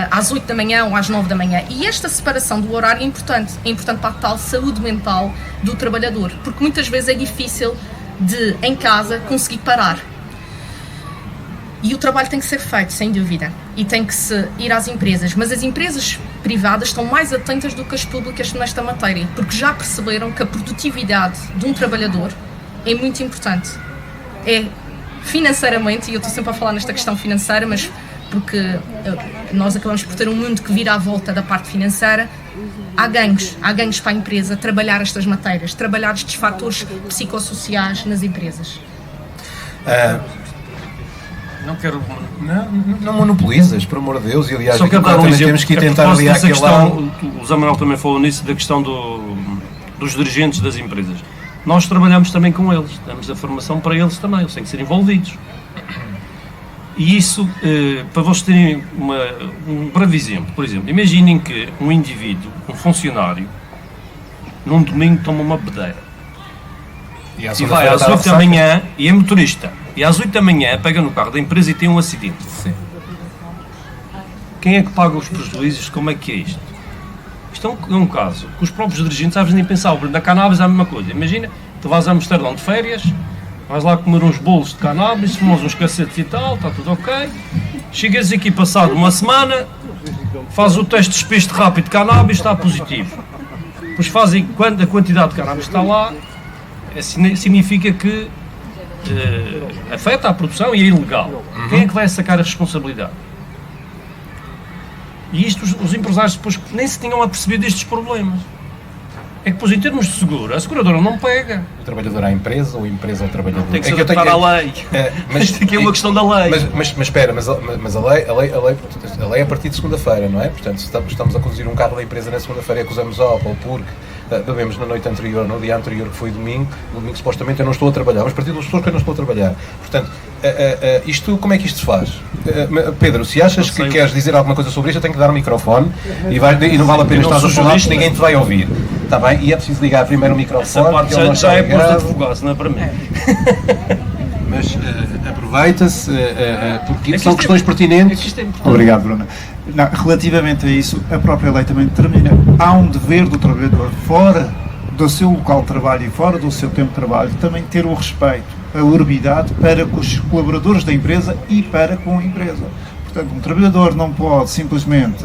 às 8 da manhã ou às 9 da manhã. E esta separação do horário é importante para a tal saúde mental do trabalhador, porque muitas vezes é difícil de, em casa, conseguir parar. E o trabalho tem que ser feito, sem dúvida, e tem que se ir às empresas, mas as empresas privadas estão mais atentas do que as públicas nesta matéria, porque já perceberam que a produtividade de um trabalhador é muito importante. É financeiramente, e eu estou sempre a falar nesta questão financeira, mas porque nós acabamos por ter um mundo que vira à volta da parte financeira, há ganhos para a empresa trabalhar estas matérias, trabalhar estes fatores psicossociais nas empresas. Não quero... Não monopolizas, por amor de Deus, e aliás, Só quero dar um também exemplo, temos que ir a tentar propósito aliar dessa aquele questão, lado. o Zé Manuel também falou nisso, da questão dos dirigentes das empresas. Nós trabalhamos também com eles, damos a formação para eles também, eles têm que ser envolvidos. E isso, para vocês terem um breve exemplo, por exemplo, imaginem que um indivíduo, um funcionário, num domingo toma uma bedeira e vai às 8 da manhã, e é motorista, e às 8 da manhã pega no carro da empresa e tem um acidente. Sim. Quem é que paga os prejuízos? Como é que é isto? Isto é um caso que os próprios dirigentes às vezes nem pensavam. Na cannabis é a mesma coisa. Imagina, tu vais a Amsterdão de férias, vais lá comer uns bolos de cannabis, fumas uns cacetes e tal, está tudo ok. Chegas aqui passado uma semana, fazes o teste de despiste rápido de cannabis, está positivo. Depois fazem a quantidade de cannabis que está lá, significa que afeta a produção e é ilegal. Quem é que vai sacar a responsabilidade? E isto os empresários depois nem se tinham apercebido destes problemas. É que depois, em termos de seguro, a seguradora não pega. O trabalhar à empresa ou a empresa ao trabalhador? Tem que se adaptar à lei. Isto aqui é uma questão da lei. Mas espera, mas a lei é a partir de segunda-feira, não é? Portanto, se estamos a conduzir um carro da empresa na segunda-feira e acusamos álcool porque bebemos na noite anterior, no dia anterior, que foi domingo supostamente eu não estou a trabalhar, mas partido das pessoas que eu não estou a trabalhar. Portanto, como é que isto se faz? Pedro, se achas que queres dizer alguma coisa sobre isto, eu tenho que dar o microfone e não vale a pena estar a falar porque ninguém te vai ouvir. Está bem? E é preciso ligar primeiro o microfone. Essa parte já é posto de advogado, não é para mim. Mas aproveita-se, porque são questões pertinentes. Obrigado, Bruna. Não, relativamente a isso, a própria lei também determina. Há um dever do trabalhador fora do seu local de trabalho e fora do seu tempo de trabalho, também ter o respeito, a urbidade para com os colaboradores da empresa e para com a empresa. Portanto, um trabalhador não pode simplesmente,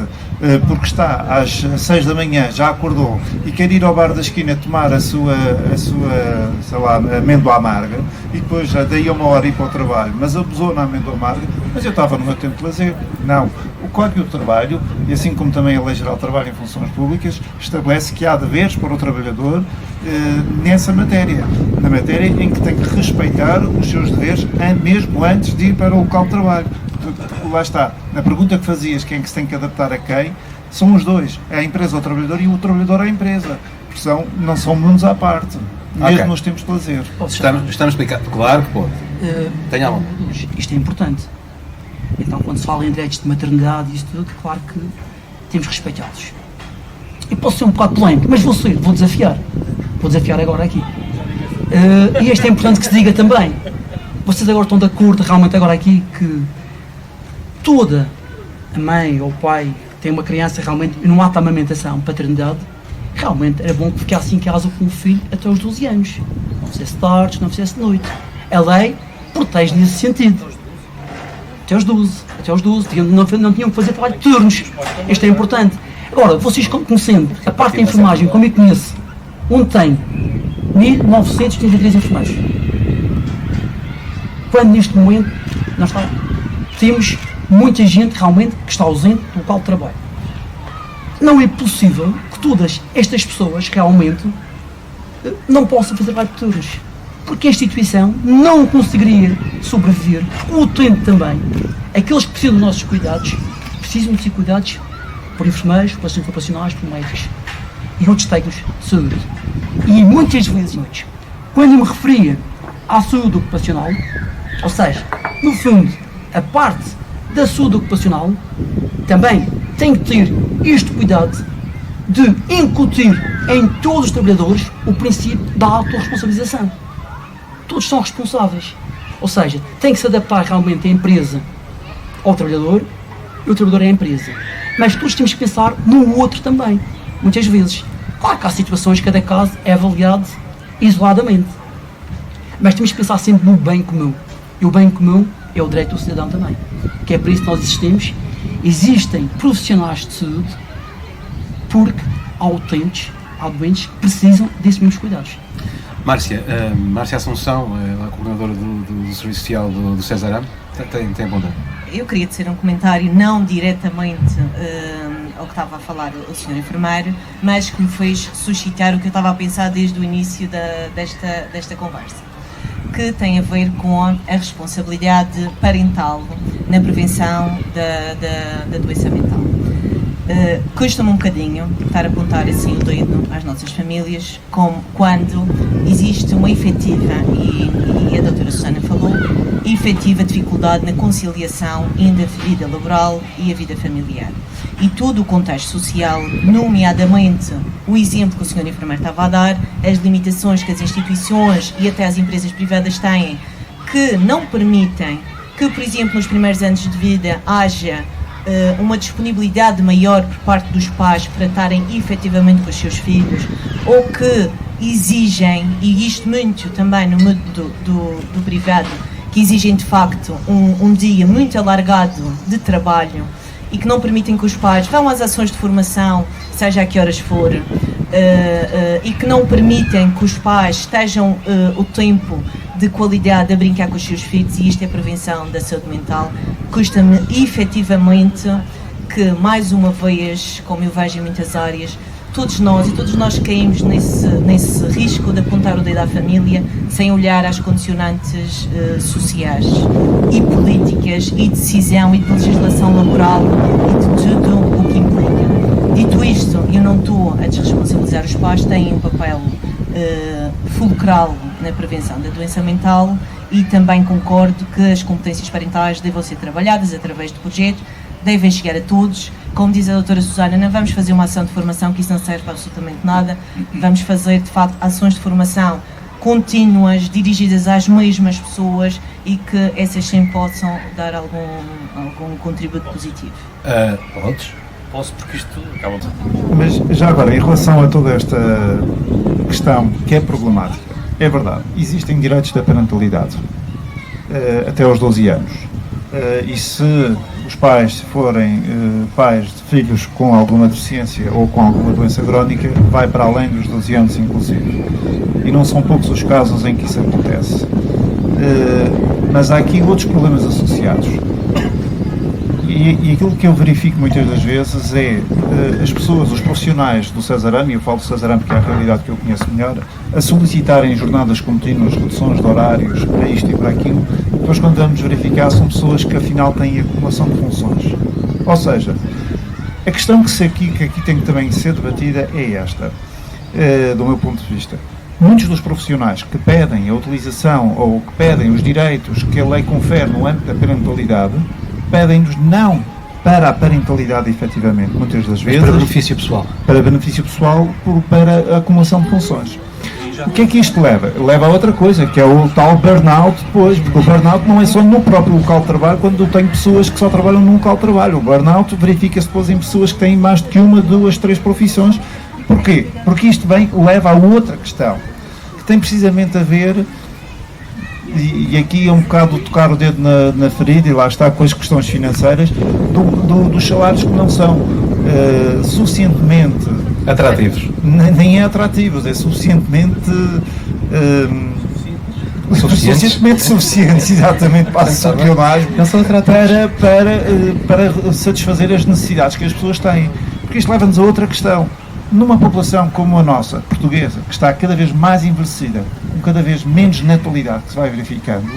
porque está às 6 da manhã, já acordou e quer ir ao bar da esquina tomar a sua sei lá, amêndoa amarga e depois já daí a uma hora ir para o trabalho, mas abusou na amêndoa amarga, mas eu estava no meu tempo de lazer. Não. O Código do Trabalho, e assim como também a Lei Geral do Trabalho em Funções Públicas, estabelece que há deveres para o trabalhador nessa matéria. Na matéria em que tem que respeitar os seus deveres mesmo antes de ir para o local de trabalho. Lá está, na pergunta que fazias, quem é que se tem que adaptar a quem, são os dois, é a empresa ao trabalhador e o trabalhador à empresa, porque não são mundos à parte, mesmo nos tempos de lazer. Estamos explicados, claro que pode. Tenha a mão. Isto é importante. Então, quando se fala em direitos de maternidade e isso tudo, claro que temos que respeitá-los. E posso ser um bocado polémico, mas vou desafiar. Vou desafiar agora aqui. E isto é importante que se diga também. Vocês agora estão de acordo, realmente agora aqui, que toda a mãe ou o pai tem uma criança realmente num ato de amamentação, paternidade, realmente era bom que ficasse em casa com o filho até aos 12 anos. Não fizesse tarde, não fizesse noite. A lei protege nesse sentido. Até aos 12. Não tinham que fazer trabalho de turnos. Isto é importante. Agora, vocês conhecendo a parte da enfermagem, como eu conheço, onde tem 1933 enfermeiros. Quando neste momento temos muita gente realmente que está ausente do local de trabalho. Não é possível que todas estas pessoas realmente não possam fazer trabalho de turnos. Porque a instituição não conseguiria sobreviver, o tempo também. Aqueles que precisam dos nossos cuidados, precisam de ser cuidados por enfermeiros, por assistentes operacionais, por médicos e outros técnicos de saúde. E muitas vezes, quando eu me referia à saúde ocupacional, ou seja, no fundo, a parte da saúde ocupacional também tem que ter este cuidado de incutir em todos os trabalhadores o princípio da autorresponsabilização. Todos são responsáveis. Ou seja, tem que se adaptar realmente a empresa ao trabalhador e o trabalhador à empresa. Mas todos temos que pensar no outro também, muitas vezes. Claro que há situações que cada caso é avaliado isoladamente. Mas temos que pensar sempre no bem comum. E o bem comum é o direito do cidadão também. Que é por isso que nós existimos. Existem profissionais de saúde porque há utentes, há doentes que precisam desses mesmos cuidados. Márcia Assunção, a coordenadora do Serviço Social do Cesarame, tem a bondade. Eu queria tecer um comentário, não diretamente ao que estava a falar o Sr. Enfermeiro, mas que me fez suscitar o que eu estava a pensar desde o início desta conversa, que tem a ver com a responsabilidade parental na prevenção da doença mental. Custa-me um bocadinho estar a apontar assim o dedo às nossas famílias, como quando existe uma efetiva, e a doutora Susana falou, efetiva dificuldade na conciliação entre a vida laboral e a vida familiar. E todo o contexto social, nomeadamente o exemplo que o Sr. Enfermeiro estava a dar, as limitações que as instituições e até as empresas privadas têm, que não permitem que, por exemplo, nos primeiros anos de vida haja uma disponibilidade maior por parte dos pais para estarem efetivamente com os seus filhos, ou que exigem, e isto muito também no mundo do privado, que exigem de facto um dia muito alargado de trabalho e que não permitem que os pais vão às ações de formação, seja a que horas for, e que não permitem que os pais estejam o tempo de qualidade a brincar com os seus filhos, e isto é prevenção da saúde mental. Custa-me efetivamente que, mais uma vez, como eu vejo em muitas áreas, todos nós caímos nesse risco de apontar o dedo à família sem olhar às condicionantes sociais e políticas e de decisão e de legislação laboral e de tudo o que implica. Dito isto, eu não estou a desresponsabilizar os pais, têm um papel fulcral na prevenção da doença mental, e também concordo que as competências parentais devam ser trabalhadas através de projetos, devem chegar a todos. Como diz a doutora Susana, não vamos fazer uma ação de formação que isso não serve para absolutamente nada, vamos fazer de facto ações de formação contínuas, dirigidas às mesmas pessoas, e que essas sempre possam dar algum contributo positivo. Prontos. posso, porque isto acaba de... Mas já agora, em relação a toda esta questão que é problemática, é verdade, existem direitos da parentalidade até aos 12 anos. E se os pais forem pais de filhos com alguma deficiência ou com alguma doença crónica, vai para além dos 12 anos, inclusive. E não são poucos os casos em que isso acontece. Mas há aqui outros problemas associados. E aquilo que eu verifico muitas das vezes é as pessoas, os profissionais do Cesarame, e eu falo do Cesarame porque é a realidade que eu conheço melhor, a solicitarem jornadas contínuas, reduções de horários, para isto e para aquilo, depois quando vamos verificar são pessoas que afinal têm acumulação de funções. Ou seja, a questão que aqui tem que também ser debatida é esta, do meu ponto de vista. Muitos dos profissionais que pedem a utilização ou que pedem os direitos que a lei confere no âmbito da parentalidade, pedem-nos não para a parentalidade efetivamente, muitas das vezes. Para benefício pessoal. Para benefício pessoal, para a acumulação de funções. O que é que isto leva? Leva a outra coisa, que é o tal burnout depois, porque o burnout não é só no próprio local de trabalho, quando eu tenho pessoas que só trabalham num local de trabalho. O burnout verifica-se depois em pessoas que têm mais de que uma, duas, três profissões. Porquê? Porque isto bem leva a outra questão, que tem precisamente a ver... E aqui é um bocado tocar o dedo na ferida, e lá está com as questões financeiras, dos salários que não são suficientemente atrativos. Nem é atrativos, é suficientemente suficientes, exatamente, passa o pionagem, para satisfazer as necessidades que as pessoas têm. Porque isto leva-nos a outra questão. Numa população como a nossa, portuguesa, que está cada vez mais envelhecida, com cada vez menos natalidade que se vai verificando,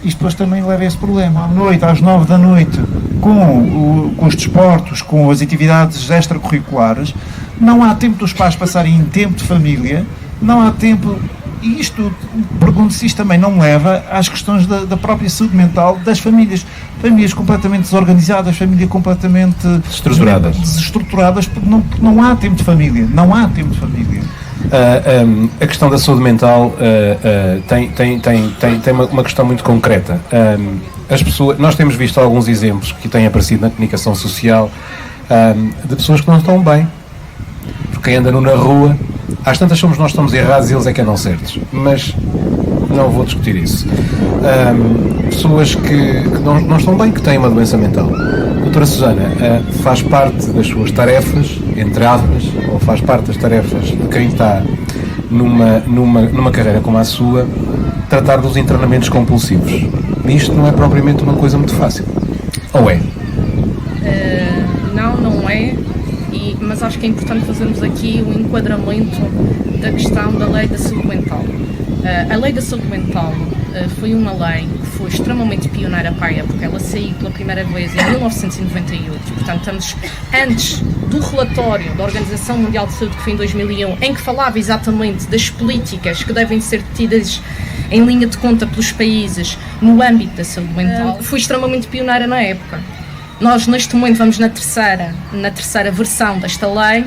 isto depois também leva a esse problema. À noite, às 9 da noite, com os desportos, com as atividades extracurriculares, não há tempo dos pais passarem em tempo de família, não há tempo... E isto, pergunto se isto também não leva às questões da própria saúde mental das famílias. Famílias completamente desorganizadas, famílias completamente desestruturadas, porque não há tempo de família. Não há tempo de família. A questão da saúde mental tem uma questão muito concreta. As pessoas, nós temos visto alguns exemplos que têm aparecido na comunicação social de pessoas que não estão bem. Porque quem anda na rua, às tantas somos nós que estamos errados e eles é que andam certos. Mas não vou discutir isso. Pessoas que não estão bem, que têm uma doença mental. Doutora Susana, faz parte das suas tarefas, entre aspas, ou faz parte das tarefas de quem está numa carreira como a sua, tratar dos internamentos compulsivos. Isto não é propriamente uma coisa muito fácil. Ou é? Não é. Mas acho que é importante fazermos aqui o enquadramento da questão da Lei da Saúde Mental. A Lei da Saúde Mental foi uma lei que foi extremamente pioneira para a época. Ela saiu pela primeira vez em 1998, portanto estamos antes do relatório da Organização Mundial de Saúde, que foi em 2001, em que falava exatamente das políticas que devem ser tidas em linha de conta pelos países no âmbito da saúde mental. Foi extremamente pioneira na época. Nós, neste momento, vamos na terceira versão desta lei,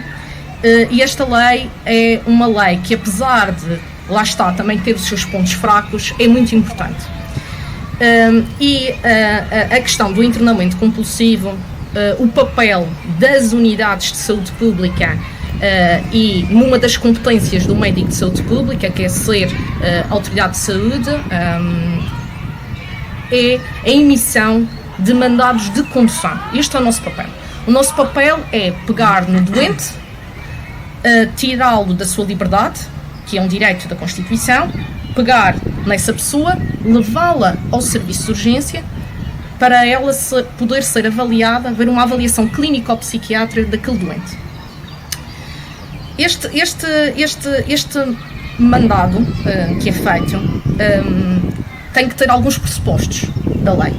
e esta lei é uma lei que, apesar de, lá está, também ter os seus pontos fracos, é muito importante. A questão do internamento compulsivo, o papel das unidades de saúde pública e numa das competências do médico de saúde pública, que é ser autoridade de saúde, é a emissão de mandados de condução. Este é o nosso papel. O nosso papel é pegar no doente, tirá-lo da sua liberdade, que é um direito da Constituição, pegar nessa pessoa, levá-la ao serviço de urgência, para ela poder ser avaliada, haver uma avaliação clínico-psiquiátrica daquele doente. Este mandado que é feito tem que ter alguns pressupostos da lei.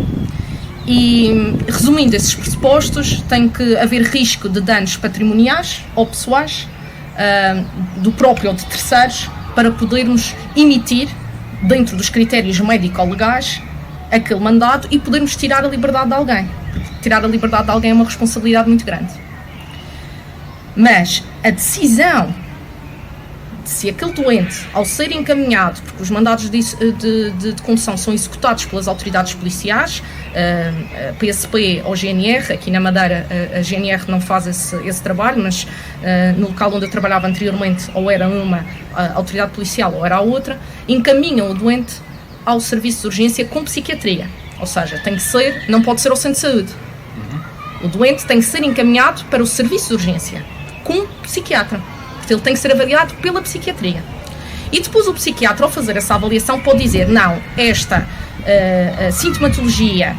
E, resumindo esses pressupostos, tem que haver risco de danos patrimoniais ou pessoais, do próprio ou de terceiros, para podermos emitir, dentro dos critérios médico-legais, aquele mandado e podermos tirar a liberdade de alguém. Porque tirar a liberdade de alguém é uma responsabilidade muito grande. Mas a decisão se aquele doente, ao ser encaminhado, porque os mandados de condução são executados pelas autoridades policiais, PSP ou GNR, aqui na Madeira a GNR não faz esse trabalho, mas no local onde eu trabalhava anteriormente, ou era uma autoridade policial ou era a outra, encaminham o doente ao serviço de urgência com psiquiatria. Ou seja, não pode ser ao centro de saúde. O doente tem que ser encaminhado para o serviço de urgência com psiquiatra. Portanto, ele tem que ser avaliado pela psiquiatria. E depois o psiquiatra, ao fazer essa avaliação, pode dizer, não, esta sintomatologia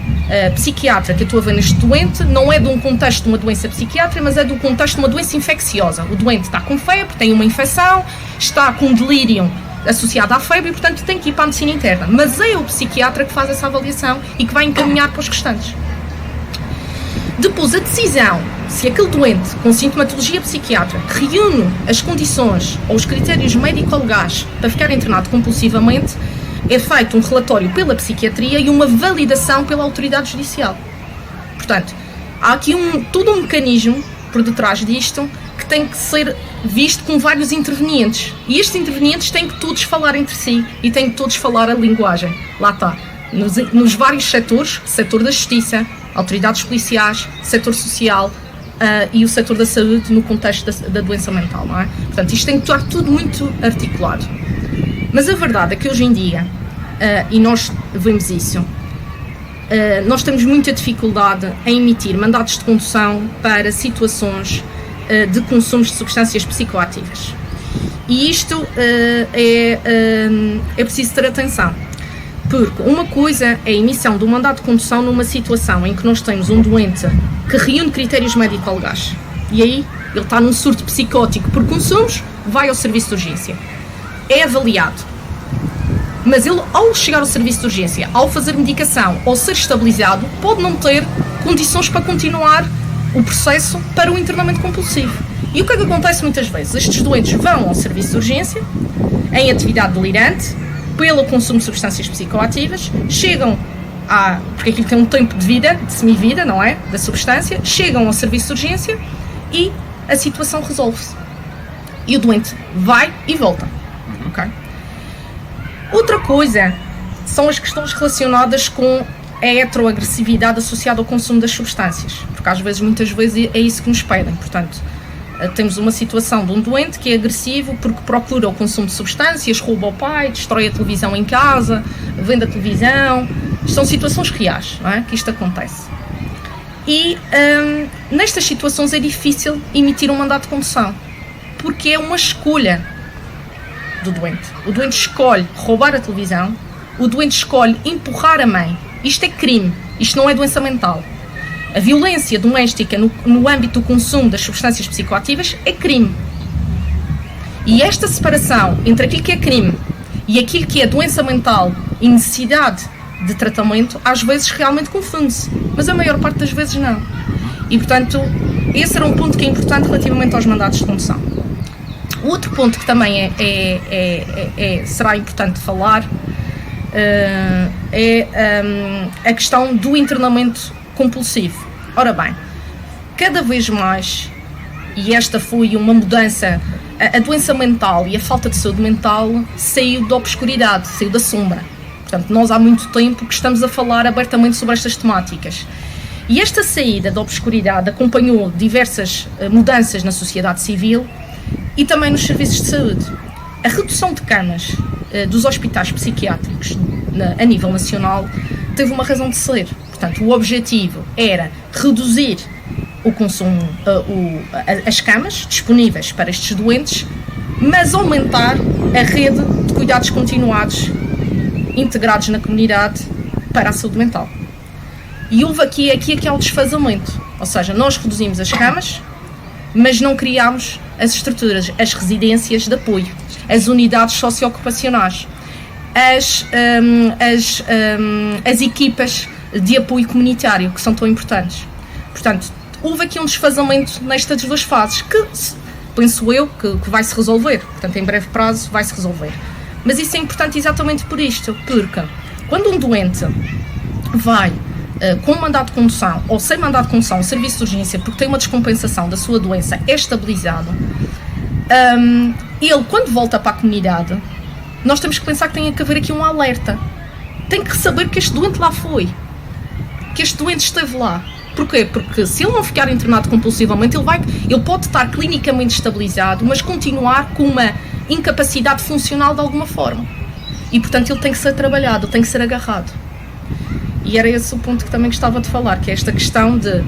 psiquiátrica que eu estou a ver neste doente não é de um contexto de uma doença psiquiátrica, mas é do contexto de uma doença infecciosa. O doente está com febre, tem uma infecção, está com delírio associado à febre e, portanto, tem que ir para a medicina interna. Mas é o psiquiatra que faz essa avaliação e que vai encaminhar para os restantes. Depois, a decisão se aquele doente com sintomatologia psiquiátrica reúne as condições ou os critérios médico-legais para ficar internado compulsivamente, é feito um relatório pela psiquiatria e uma validação pela autoridade judicial. Portanto, há aqui todo um mecanismo por detrás disto que tem que ser visto com vários intervenientes. E estes intervenientes têm que todos falar entre si e têm que todos falar a linguagem. Lá está. Nos vários setores, setor da justiça, autoridades policiais, setor social e o setor da saúde no contexto da doença mental, não é? Portanto, isto tem que estar tudo muito articulado. Mas a verdade é que hoje em dia, e nós vemos isso, nós temos muita dificuldade em emitir mandados de condução para situações de consumos de substâncias psicoativas. E isto é preciso ter atenção. Porque uma coisa é a emissão de um mandado de condução numa situação em que nós temos um doente que reúne critérios médico-legais e aí ele está num surto psicótico por consumos, vai ao serviço de urgência. É avaliado. Mas ele, ao chegar ao serviço de urgência, ao fazer medicação ou ser estabilizado, pode não ter condições para continuar o processo para o internamento compulsivo. E o que é que acontece muitas vezes? Estes doentes vão ao serviço de urgência, em atividade delirante, pelo consumo de substâncias psicoativas, chegam porque aquilo tem um tempo de vida, de semivida, não é? Da substância, chegam ao serviço de urgência e a situação resolve-se. E o doente vai e volta. Okay? Outra coisa são as questões relacionadas com a heteroagressividade associada ao consumo das substâncias, porque muitas vezes é isso que nos pedem. Portanto, temos uma situação de um doente que é agressivo porque procura o consumo de substâncias, rouba o pai, destrói a televisão em casa, vende a televisão. São situações reais, não é? Que isto acontece. E nestas situações é difícil emitir um mandado de condução, porque é uma escolha do doente. O doente escolhe roubar a televisão, o doente escolhe empurrar a mãe. Isto é crime, isto não é doença mental. A violência doméstica no âmbito do consumo das substâncias psicoativas é crime. E esta separação entre aquilo que é crime e aquilo que é doença mental e necessidade de tratamento, às vezes realmente confunde-se, mas a maior parte das vezes não. E, portanto, esse era um ponto que é importante relativamente aos mandados de condução. O outro ponto que também será importante falar é a questão do internamento compulsivo. Ora bem, cada vez mais, e esta foi uma mudança, a doença mental e a falta de saúde mental saiu da obscuridade, saiu da sombra. Portanto, nós há muito tempo que estamos a falar abertamente sobre estas temáticas. E esta saída da obscuridade acompanhou diversas mudanças na sociedade civil e também nos serviços de saúde. A redução de camas dos hospitais psiquiátricos a nível nacional teve uma razão de ser. Portanto, o objetivo era reduzir o consumo, as camas disponíveis para estes doentes, mas aumentar a rede de cuidados continuados integrados na comunidade para a saúde mental. E houve aqui é o desfazamento, ou seja, nós reduzimos as camas, mas não criámos as estruturas, as residências de apoio, as unidades socioocupacionais, as equipas de apoio comunitário, que são tão importantes. Portanto, houve aqui um desfazamento nestas duas fases, que penso eu que vai se resolver. Portanto, em breve prazo vai se resolver. Mas isso é importante exatamente por isto, porque quando um doente vai com mandado de condução ou sem mandado de condução ao serviço de urgência porque tem uma descompensação da sua doença, é estabilizado, ele, quando volta para a comunidade, nós temos que pensar que tem que haver aqui um alerta. Tem que saber que este doente lá foi, que este doente esteve lá. Porquê? Porque se ele não ficar internado compulsivamente, ele pode estar clinicamente estabilizado, mas continuar com uma incapacidade funcional de alguma forma. E, portanto, ele tem que ser trabalhado, tem que ser agarrado. E era esse o ponto que também gostava de falar, que é esta questão de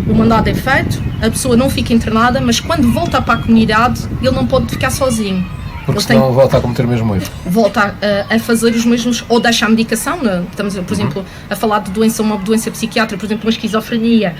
o mandado é feito, a pessoa não fica internada, mas quando volta para a comunidade, ele não pode ficar sozinho. Porque senão volta a cometer o mesmo erro. Volta a fazer os mesmos, ou deixa a medicação, estamos, por exemplo, a falar de uma doença psiquiátrica, por exemplo, uma esquizofrenia,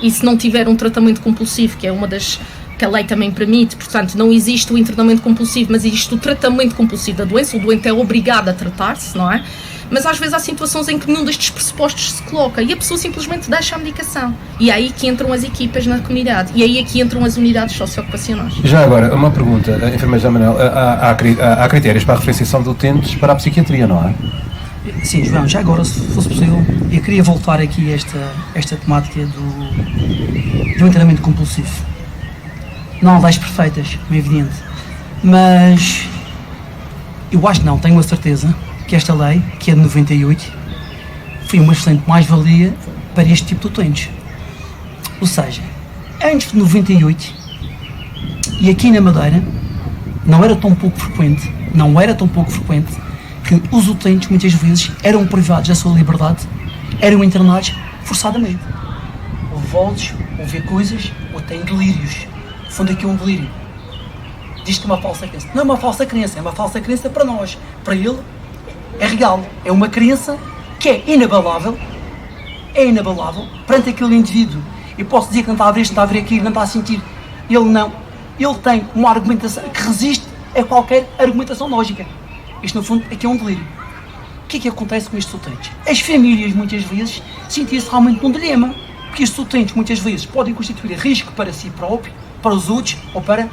e se não tiver um tratamento compulsivo, que é uma das que a lei também permite, portanto, não existe o internamento compulsivo, mas existe o tratamento compulsivo da doença, o doente é obrigado a tratar-se, não é? Mas às vezes há situações em que nenhum destes pressupostos se coloca e a pessoa simplesmente deixa a medicação. E é aí que entram as equipas na comunidade. E é aí que entram as unidades socioocupacionais. Já agora, uma pergunta, enfermeira José Manuel, há critérios para a referenciação de utentes para a psiquiatria, não é? Sim, João, já agora, se fosse possível, eu queria voltar aqui a esta temática do internamento compulsivo. Não há leis perfeitas, como é evidente, mas eu acho que não, tenho a certeza que esta lei, que é de 98, foi uma excelente mais-valia para este tipo de utentes. Ou seja, antes de 98, e aqui na Madeira, não era tão pouco frequente, que os utentes muitas vezes eram privados da sua liberdade, eram internados forçadamente. Houve voltos, houve coisas, ou têm delírios. No fundo aqui é um delírio. Diz que é uma falsa crença. Não é uma falsa crença, é uma falsa crença para nós. Para ele, é real, é uma crença que é inabalável perante aquele indivíduo. Eu posso dizer que não está a ver isto, não está a ver aquilo, não está a sentir. Ele não. Ele tem uma argumentação que resiste a qualquer argumentação lógica. Isto, no fundo, aqui é um delírio. O que é que acontece com estes utentes? As famílias, muitas vezes, sentem-se realmente num dilema, porque estes utentes, muitas vezes, podem constituir risco para si próprio, para os outros ou para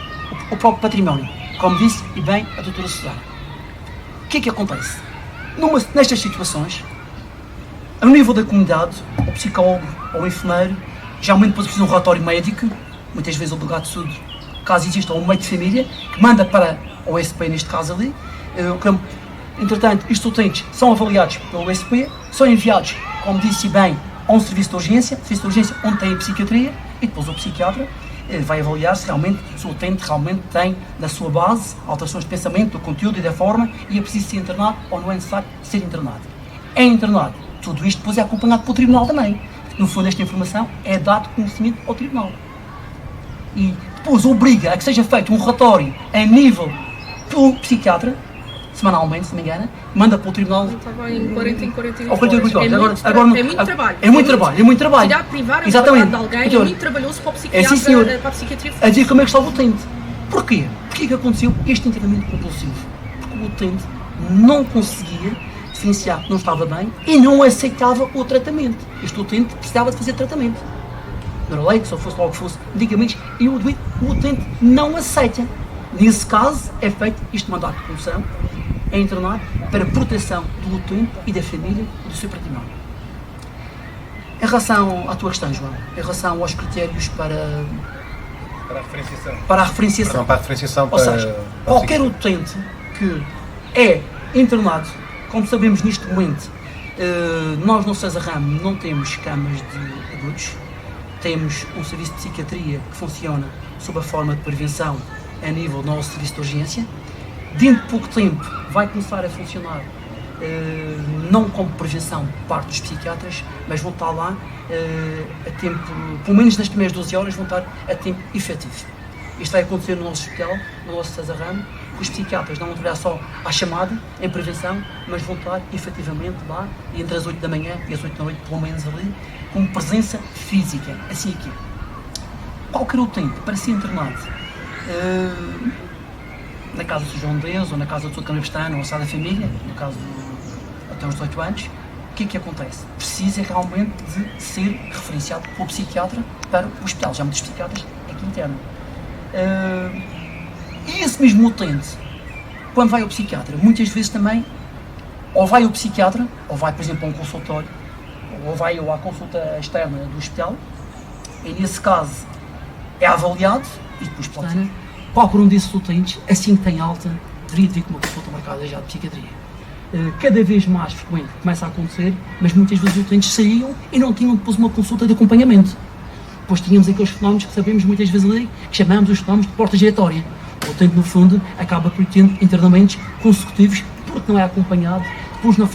o próprio património. Como disse, e bem, a doutora Susana. O que é que acontece? Nestas situações, ao nível da comunidade, o psicólogo ou o enfermeiro, geralmente depois precisa de um relatório médico, muitas vezes o delegado de saúde, caso exista um meio de família, que manda para o OSP, neste caso ali. Entretanto, estes utentes são avaliados pelo OSP, são enviados, como disse bem, a um serviço de urgência onde tem a psiquiatria, e depois o psiquiatra vai avaliar se realmente o utente realmente tem na sua base alterações de pensamento, do conteúdo e da forma, e é preciso ser internado ou não é necessário ser internado. É internado. Tudo isto depois é acompanhado pelo tribunal também. No fundo, esta informação é dado conhecimento ao tribunal. E depois obriga a que seja feito um relatório a nível pelo psiquiatra, semanalmente, se não me engano, manda para o tribunal. Estava em 40 em 48 horas. É muito trabalho. É muito trabalho. Tirar, privar a exatamente. liberdade de alguém é muito trabalhoso para o psiquiatra, sim, senhor. Para a psiquiatria. A dizer como é que está o utente. Porquê? Porquê que aconteceu este internamento compulsivo? Porque o utente não conseguia diferenciar que não estava bem e não aceitava o tratamento. Este utente precisava de fazer tratamento. Neuroleico, se fosse logo que fosse, medicamentos, e o utente não aceita. Nesse caso, é feito este mandato de condução, é internado para proteção do utente e da família e do seu património. Em relação à tua questão, João, em relação aos critérios para a referenciação. Para a referenciação. Ou seja, qualquer utente que é internado, como sabemos neste momento, nós no César Ramos não temos camas de adultos, temos um serviço de psiquiatria que funciona sob a forma de prevenção a nível do nosso serviço de urgência. Dentro de pouco tempo vai começar a funcionar, não como prevenção por parte dos psiquiatras, mas vão estar lá a tempo, pelo menos nas primeiras 12 horas, vão estar a tempo efetivo. Isto vai acontecer no nosso hospital, no nosso César Ramos, que os psiquiatras não vão trabalhar só à chamada, em prevenção, mas vão estar efetivamente lá, entre as 8 da manhã e as 8 da noite, pelo menos ali, com presença física, assim aqui. Qualquer utente para ser internado, na casa do João Deus, ou na casa do Sr. Canabestano, ou Sá da Família, no caso até aos 18 anos, o que é que acontece? Precisa realmente de ser referenciado pelo psiquiatra para o hospital. Já há muitos psiquiatras aqui interno. E esse mesmo utente, quando vai ao psiquiatra, muitas vezes também, ou vai ao psiquiatra, ou vai, por exemplo, a um consultório, ou vai à consulta externa do hospital, e nesse caso é avaliado, e depois pode ser. qualquer um desses utentes, assim que tem alta, deveria ter uma consulta marcada já de psiquiatria. Cada vez mais frequente começa a acontecer, mas muitas vezes os utentes saíam e não tinham depois uma consulta de acompanhamento. Depois tínhamos aqueles fenómenos que sabemos muitas vezes ali, que chamamos os fenómenos de porta giratória. O utente, no fundo, acaba por ter internamentos consecutivos porque não é acompanhado, depois não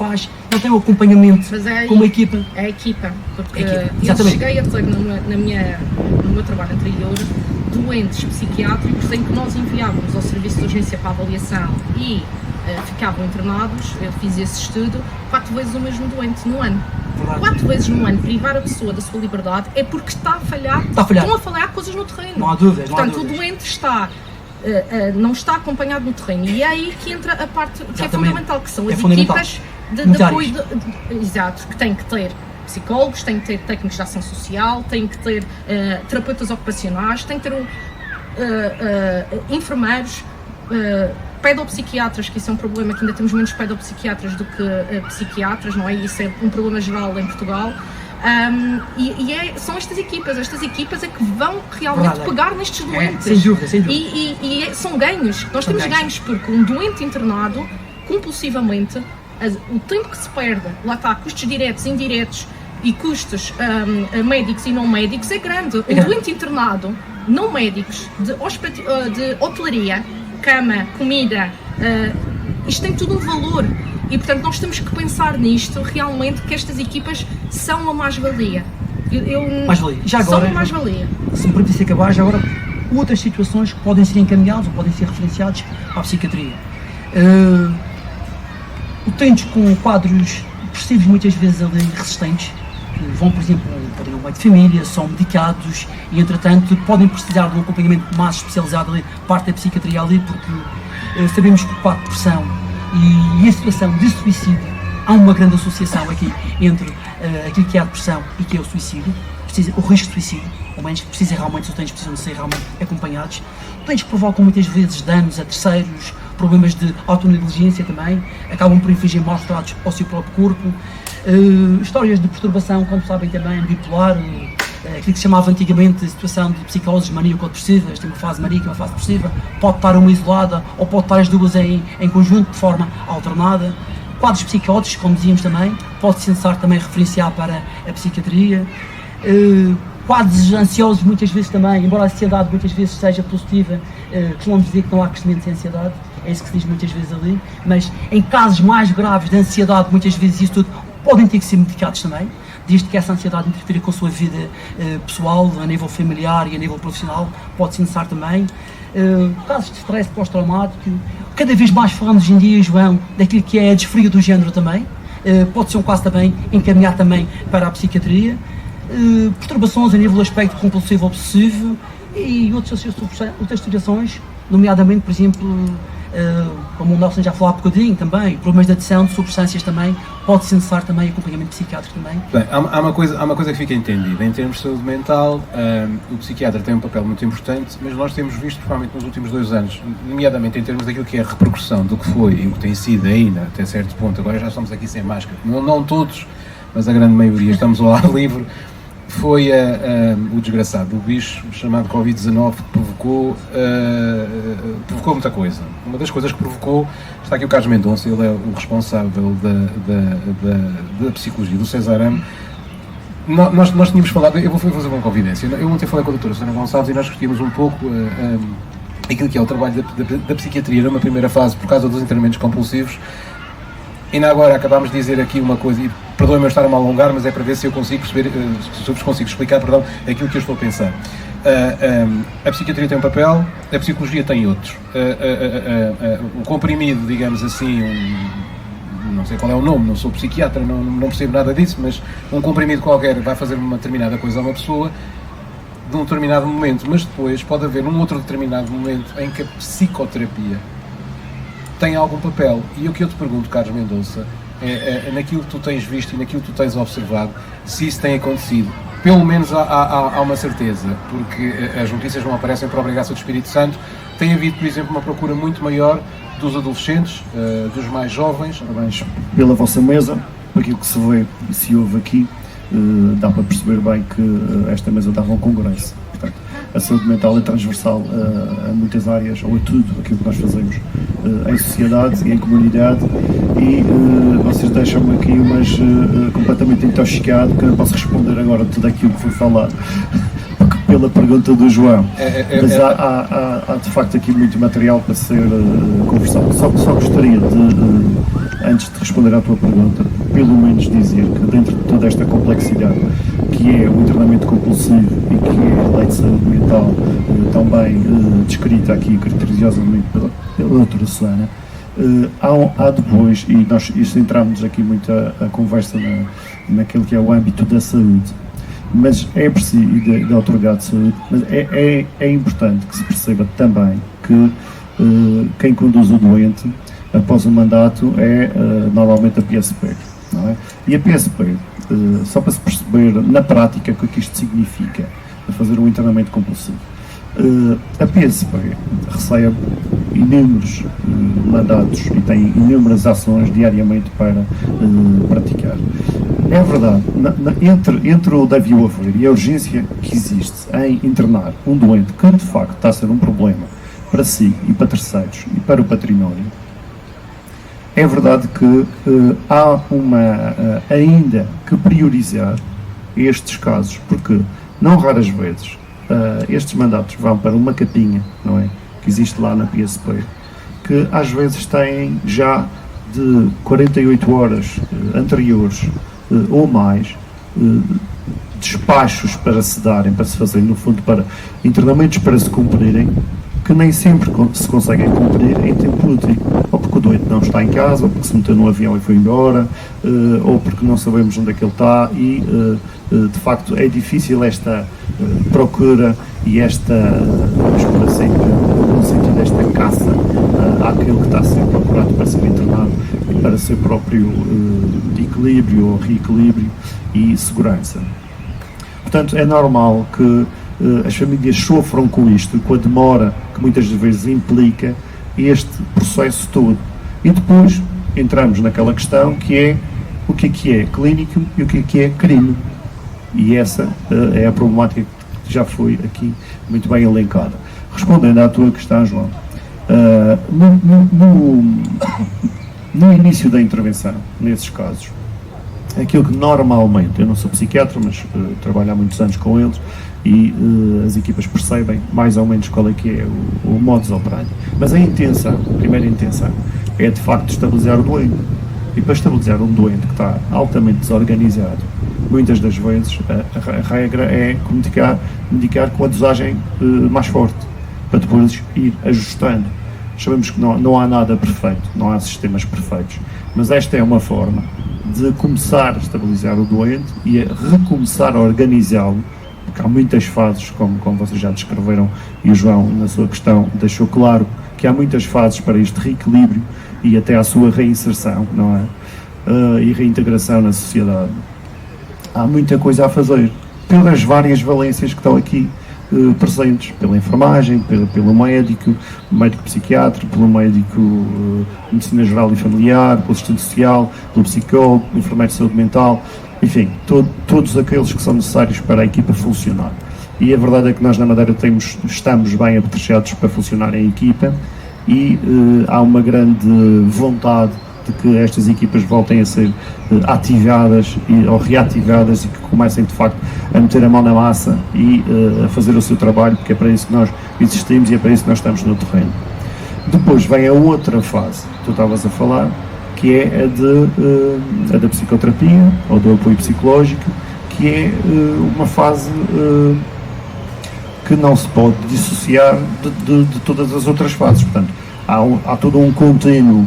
tem o acompanhamento como a equipa. É a equipa, porque eu cheguei a ter no meu trabalho anterior doentes psiquiátricos em que nós enviávamos ao serviço de urgência para avaliação e ficavam internados. Eu fiz esse estudo, 4 vezes o mesmo doente no ano. Verdade. 4 vezes no ano, privar a pessoa da sua liberdade é porque está a falhar. Estão a falhar coisas no terreno. Não há dúvidas. Portanto, o doente não está acompanhado no terreno, e é aí que entra a parte que é fundamental, que são as equipas de apoio, exato, que têm que ter psicólogos, têm que ter técnicos de ação social, têm que ter terapeutas ocupacionais, têm que ter enfermeiros, pedopsiquiatras, que isso é um problema, que ainda temos menos pedopsiquiatras do que psiquiatras, não é? Isso é um problema geral em Portugal. São estas equipas é que vão realmente pegar nestes doentes. Sem dúvida. E são ganhos. Nós temos ganhos porque um doente internado, compulsivamente, o tempo que se perde, lá está, custos diretos, indiretos e custos médicos e não médicos é grande. Um doente internado, não médicos, de hotelaria, cama, comida, isto tem tudo um valor. E, portanto, nós temos que pensar nisto, realmente, que estas equipas são uma mais-valia. Mais-valia. Já agora, são uma mais-valia. Se me permitisse acabar, já agora, outras situações que podem ser encaminhadas ou podem ser referenciadas para a psiquiatria. Utentes com quadros depressivos, muitas vezes ali resistentes, que vão, por exemplo, para um meio de família, são medicados e, entretanto, podem precisar de um acompanhamento mais especializado ali, parte da psiquiatria ali, porque sabemos que o quadro de depressão e a situação de suicídio, há uma grande associação aqui entre aquilo que é a depressão e que é o suicídio, o risco de suicídio, ou menos que os utentes precisam de ser realmente acompanhados. Utentes que provocam muitas vezes danos a terceiros, problemas de autonegligência também, acabam por infligir maus tratos ao seu próprio corpo, histórias de perturbação, como sabem também, bipolar, aquilo que se chamava antigamente situação de psicoses maníaco-depressivas, tem uma fase maníaca e uma fase depressiva, pode estar uma isolada ou pode estar as duas em conjunto de forma alternada. Quadros psicóticos, como dizíamos também, pode-se necessário também referenciar para a psiquiatria. Quadros ansiosos muitas vezes também, embora a ansiedade muitas vezes seja positiva, costumamos dizer que não há crescimento sem ansiedade, é isso que se diz muitas vezes ali, mas em casos mais graves de ansiedade, muitas vezes isso tudo podem ter que ser medicados também, desde que essa ansiedade interfira com a sua vida pessoal, a nível familiar e a nível profissional, pode ser necessário também. Casos de stress pós-traumático, cada vez mais falamos hoje em dia, João, daquilo que é a disforia do género também, pode ser um caso também encaminhado também para a psiquiatria, perturbações a nível do aspecto compulsivo obsessivo e outras situações, nomeadamente, por exemplo, como o Nelson já falou há bocadinho também, problemas de adição de substâncias também, pode ser necessário também acompanhamento psiquiátrico também. Bem, há uma coisa que fica entendida, em termos de saúde mental, o psiquiatra tem um papel muito importante, mas nós temos visto, provavelmente nos últimos 2 anos, nomeadamente em termos daquilo que é a repercussão do que foi e o que tem sido ainda, até certo ponto, agora já estamos aqui sem máscara, não todos, mas a grande maioria, estamos ao ar livre, foi o desgraçado, o bicho chamado Covid-19 que provocou muita coisa. Uma das coisas que provocou, está aqui o Carlos Mendonça, ele é o responsável da psicologia do Cesarame. Nós tínhamos falado, eu vou fazer uma confidência, eu ontem falei com a doutora Susana Gonçalves e nós discutimos um pouco aquilo que é o trabalho da psiquiatria numa primeira fase por causa dos internamentos compulsivos. Ainda agora acabámos de dizer aqui uma coisa, e perdoem-me eu estar a me alongar, mas é para ver se eu consigo perceber, se eu vos consigo explicar, aquilo que eu estou a pensar. A psiquiatria tem um papel, a psicologia tem outro. O comprimido, digamos assim, não sei qual é o nome, não sou psiquiatra, não percebo nada disso, mas um comprimido qualquer vai fazer uma determinada coisa a uma pessoa de um determinado momento, mas depois pode haver um outro determinado momento em que a psicoterapia tem algum papel. E o que eu te pergunto, Carlos Mendonça, é naquilo que tu tens visto e naquilo que tu tens observado, se isso tem acontecido. Pelo menos há uma certeza, porque as notícias não aparecem para obrigar-se do Espírito Santo. Tem havido, por exemplo, uma procura muito maior dos adolescentes, dos mais jovens. Parabéns pela vossa mesa, por aquilo que se vê e se ouve aqui, dá para perceber bem que esta mesa dava um congresso. Portanto, a saúde mental é transversal a muitas áreas, ou a tudo aquilo que nós fazemos em sociedade e em comunidade, e vocês deixam-me aqui completamente intoxicado, que eu não posso responder agora tudo aquilo que foi falado pela pergunta do João. Mas há de facto aqui muito material para ser conversado. Só gostaria de, antes de responder à tua pergunta, pelo menos dizer que dentro de toda esta complexidade que é o internamento compulsivo e que é a lei de saúde mental, tão bem descrita aqui criteriosamente pela doutora Susana, há depois, e nós centramos aqui muito a conversa naquele que é o âmbito da saúde, mas é preciso, e da autoridade de saúde, mas é importante que se perceba também que quem conduz o doente após o mandato é normalmente a PSP, não é? E a PSP, só para se perceber na prática o que isto significa, fazer um internamento compulsivo. A PSP recebe inúmeros mandatos e tem inúmeras ações diariamente para praticar. É verdade, entre o deve o haver e a urgência que existe em internar um doente que de facto está a ser um problema para si e para terceiros e para o património, é verdade que há ainda que priorizar estes casos, porque não raras vezes estes mandatos vão para uma capinha, não é? Que existe lá na PSP, que às vezes têm já de 48 horas anteriores ou mais despachos para se darem, para se fazerem, no fundo, para internamentos para se cumprirem, que nem sempre se conseguem cumprir em tempo útil, ou porque o doente não está em casa, ou porque se meteu no avião e foi embora, ou porque não sabemos onde é que ele está, e de facto é difícil esta procura e esta, por assim, no sentido desta caça àquele que está a ser procurado para ser internado e para seu próprio equilíbrio ou reequilíbrio e segurança. Portanto, é normal que as famílias sofram com isto, com a demora que muitas vezes implica este processo todo. E depois entramos naquela questão que é o que é clínico e o que é crime. E essa é a problemática que já foi aqui muito bem elencada. Respondendo à tua questão, João, no início da intervenção, nesses casos, aquilo que normalmente, eu não sou psiquiatra, mas trabalho há muitos anos com eles, e as equipas percebem mais ou menos qual é que é o modus operandi. Mas a intenção, a primeira intenção, é de facto estabilizar o doente. E para estabilizar um doente que está altamente desorganizado, muitas das vezes a regra é medicar com a dosagem mais forte, para depois ir ajustando. Sabemos que não há nada perfeito, não há sistemas perfeitos, mas esta é uma forma de começar a estabilizar o doente e a recomeçar a organizá-lo, porque há muitas fases, como vocês já descreveram, e o João, na sua questão, deixou claro que há muitas fases para este reequilíbrio e até à sua reinserção, não é? E reintegração na sociedade. Há muita coisa a fazer, pelas várias valências que estão aqui presentes, pela enfermagem, pelo médico psiquiatra, pelo médico de medicina geral e familiar, pelo assistente social, pelo psicólogo, pelo enfermeiro de saúde mental, enfim, todos aqueles que são necessários para a equipa funcionar. E a verdade é que nós na Madeira estamos bem apetrechados para funcionar em equipa e há uma grande vontade de que estas equipas voltem a ser ativadas ou reativadas e que comecem de facto a meter a mão na massa e a fazer o seu trabalho, porque é para isso que nós existimos e é para isso que nós estamos no terreno. Depois vem a outra fase que tu estavas a falar, que é a da psicoterapia ou do apoio psicológico, que é uma fase que não se pode dissociar de todas as outras fases. Portanto, há todo um contínuo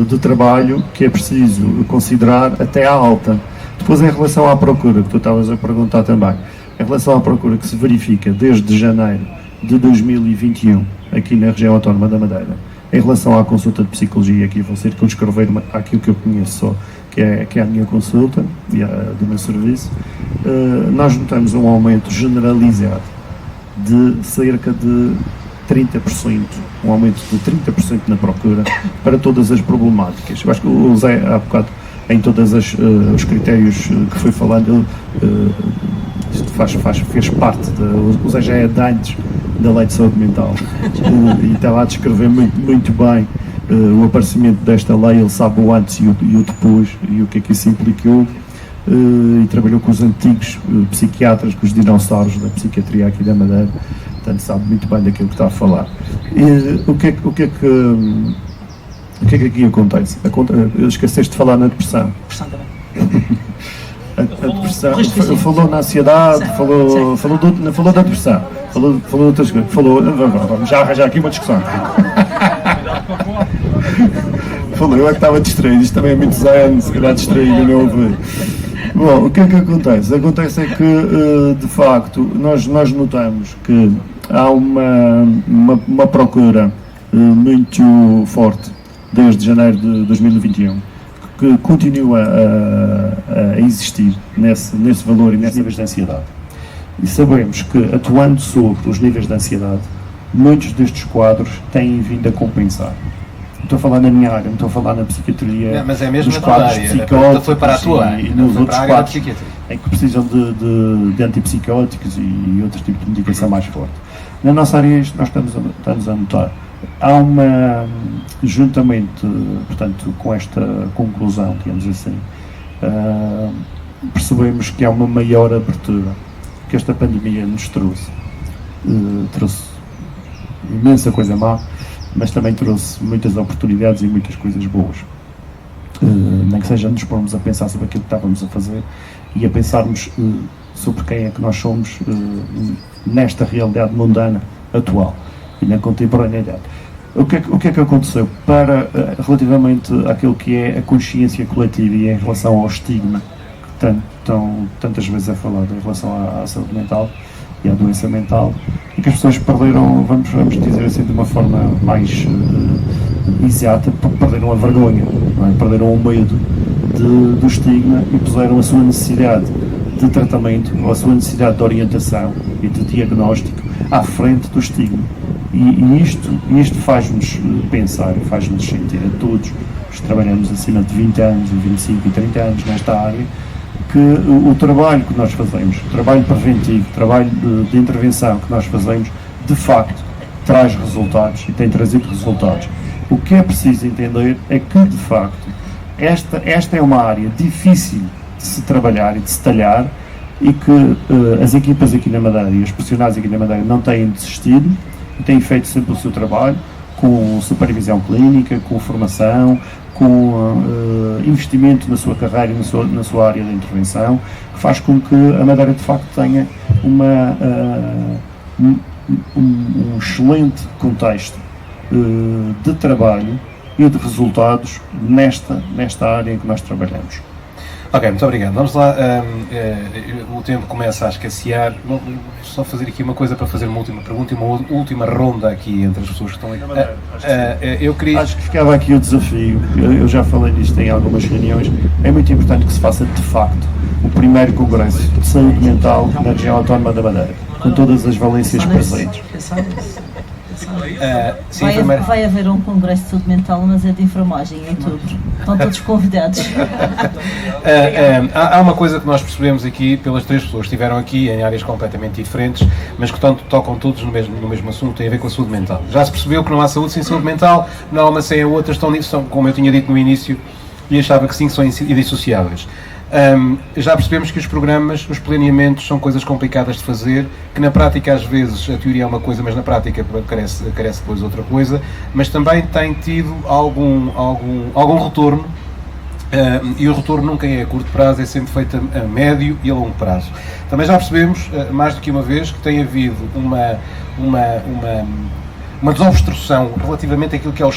de trabalho que é preciso considerar até à alta. Depois, em relação à procura, que tu estavas a perguntar também, em relação à procura que se verifica desde janeiro de 2021 aqui na região autónoma da Madeira, em relação à consulta de psicologia, aqui vou circunscrever àquilo que eu conheço só, que é a minha consulta e do meu serviço, nós notamos um aumento generalizado de cerca de 30%, um aumento de 30% na procura para todas as problemáticas. Eu acho que o Zé, há bocado, em todos os critérios que foi falando, isto fez parte, o Zé já é de antes da Lei de Saúde Mental e estava a descrever muito bem o aparecimento desta lei. Ele sabe o antes e o depois e o que é que isso implicou, e trabalhou com os antigos psiquiatras, com os dinossauros da psiquiatria aqui da Madeira, portanto sabe muito bem daquilo que está a falar. E o que é que aqui acontece? Eu esqueceste de falar na depressão. A depressão, falou na ansiedade, falou da depressão, falou de outras coisas, vamos já arranjar aqui uma discussão. Falou, eu é que estava distraído, isto também é muitos anos, se calhar distraído, não ouvi. Bom, o que é que acontece? Acontece é que, de facto, nós notamos que há uma procura muito forte desde janeiro de 2021, que continua a existir nesse valor e nesses níveis de ansiedade. E sabemos que, atuando sobre os níveis de ansiedade, muitos destes quadros têm vindo a compensar. Não estou a falar na minha área, não estou a falar na psiquiatria, mas é mesmo nos quadros psicóticos foi para a tua e nos outros quadros em que precisam de antipsicóticos e outros tipos de medicação mais forte. Na nossa área, isto nós estamos a notar. Há juntamente, portanto, com esta conclusão, digamos assim, percebemos que há uma maior abertura que esta pandemia nos trouxe. Trouxe imensa coisa má, mas também trouxe muitas oportunidades e muitas coisas boas. Nem que seja nos pormos a pensar sobre aquilo que estávamos a fazer e a pensarmos sobre quem é que nós somos nesta realidade mundana atual e na contemporaneidade. O que é que aconteceu relativamente àquilo que é a consciência coletiva e em relação ao estigma que tantas vezes é falado em relação à saúde mental e à doença mental, e que as pessoas perderam, vamos dizer assim de uma forma mais exata, perderam a vergonha, não é? Perderam o medo do estigma e puseram a sua necessidade de tratamento ou a sua necessidade de orientação e de diagnóstico à frente do estigma. E isto faz-nos pensar, faz-nos sentir a todos os que trabalhamos acima de 20 anos, 25 e 30 anos nesta área, que o trabalho que nós fazemos, o trabalho preventivo, o trabalho de intervenção que nós fazemos, de facto, traz resultados e tem trazido resultados. O que é preciso entender é que, de facto, esta é uma área difícil de se trabalhar e de se talhar, e que as equipas aqui na Madeira e os profissionais aqui na Madeira não têm desistido e têm feito sempre o seu trabalho, com supervisão clínica, com formação, com investimento na sua carreira e na sua área de intervenção, que faz com que a Madeira de facto tenha um excelente contexto de trabalho e de resultados nesta área em que nós trabalhamos. Ok, muito obrigado. Vamos lá, o tempo começa a escassear. Vou só fazer aqui uma coisa para fazer uma última pergunta e uma última ronda aqui entre as pessoas que estão aqui. Eu queria... Acho que ficava aqui o desafio, eu já falei disto em algumas reuniões, é muito importante que se faça de facto o primeiro congresso de saúde mental na região autónoma da Madeira, com todas as valências presentes. Vai haver um congresso de saúde mental, mas é de enfermagem em outubro. Estão todos convidados. Há uma coisa que nós percebemos aqui pelas três pessoas que estiveram aqui em áreas completamente diferentes, mas que tocam todos no mesmo assunto, tem a ver com a saúde mental. Já se percebeu que não há saúde sem saúde mental, não há uma sem a outra, são, como eu tinha dito no início, e achava que sim, são indissociáveis. Já percebemos que os programas, os planeamentos são coisas complicadas de fazer, que na prática às vezes a teoria é uma coisa, mas na prática carece depois de outra coisa, mas também tem tido algum retorno, e o retorno nunca é a curto prazo, é sempre feito a médio e a longo prazo. Também já percebemos, mais do que uma vez, que tem havido uma desobstrução relativamente àquilo que é ao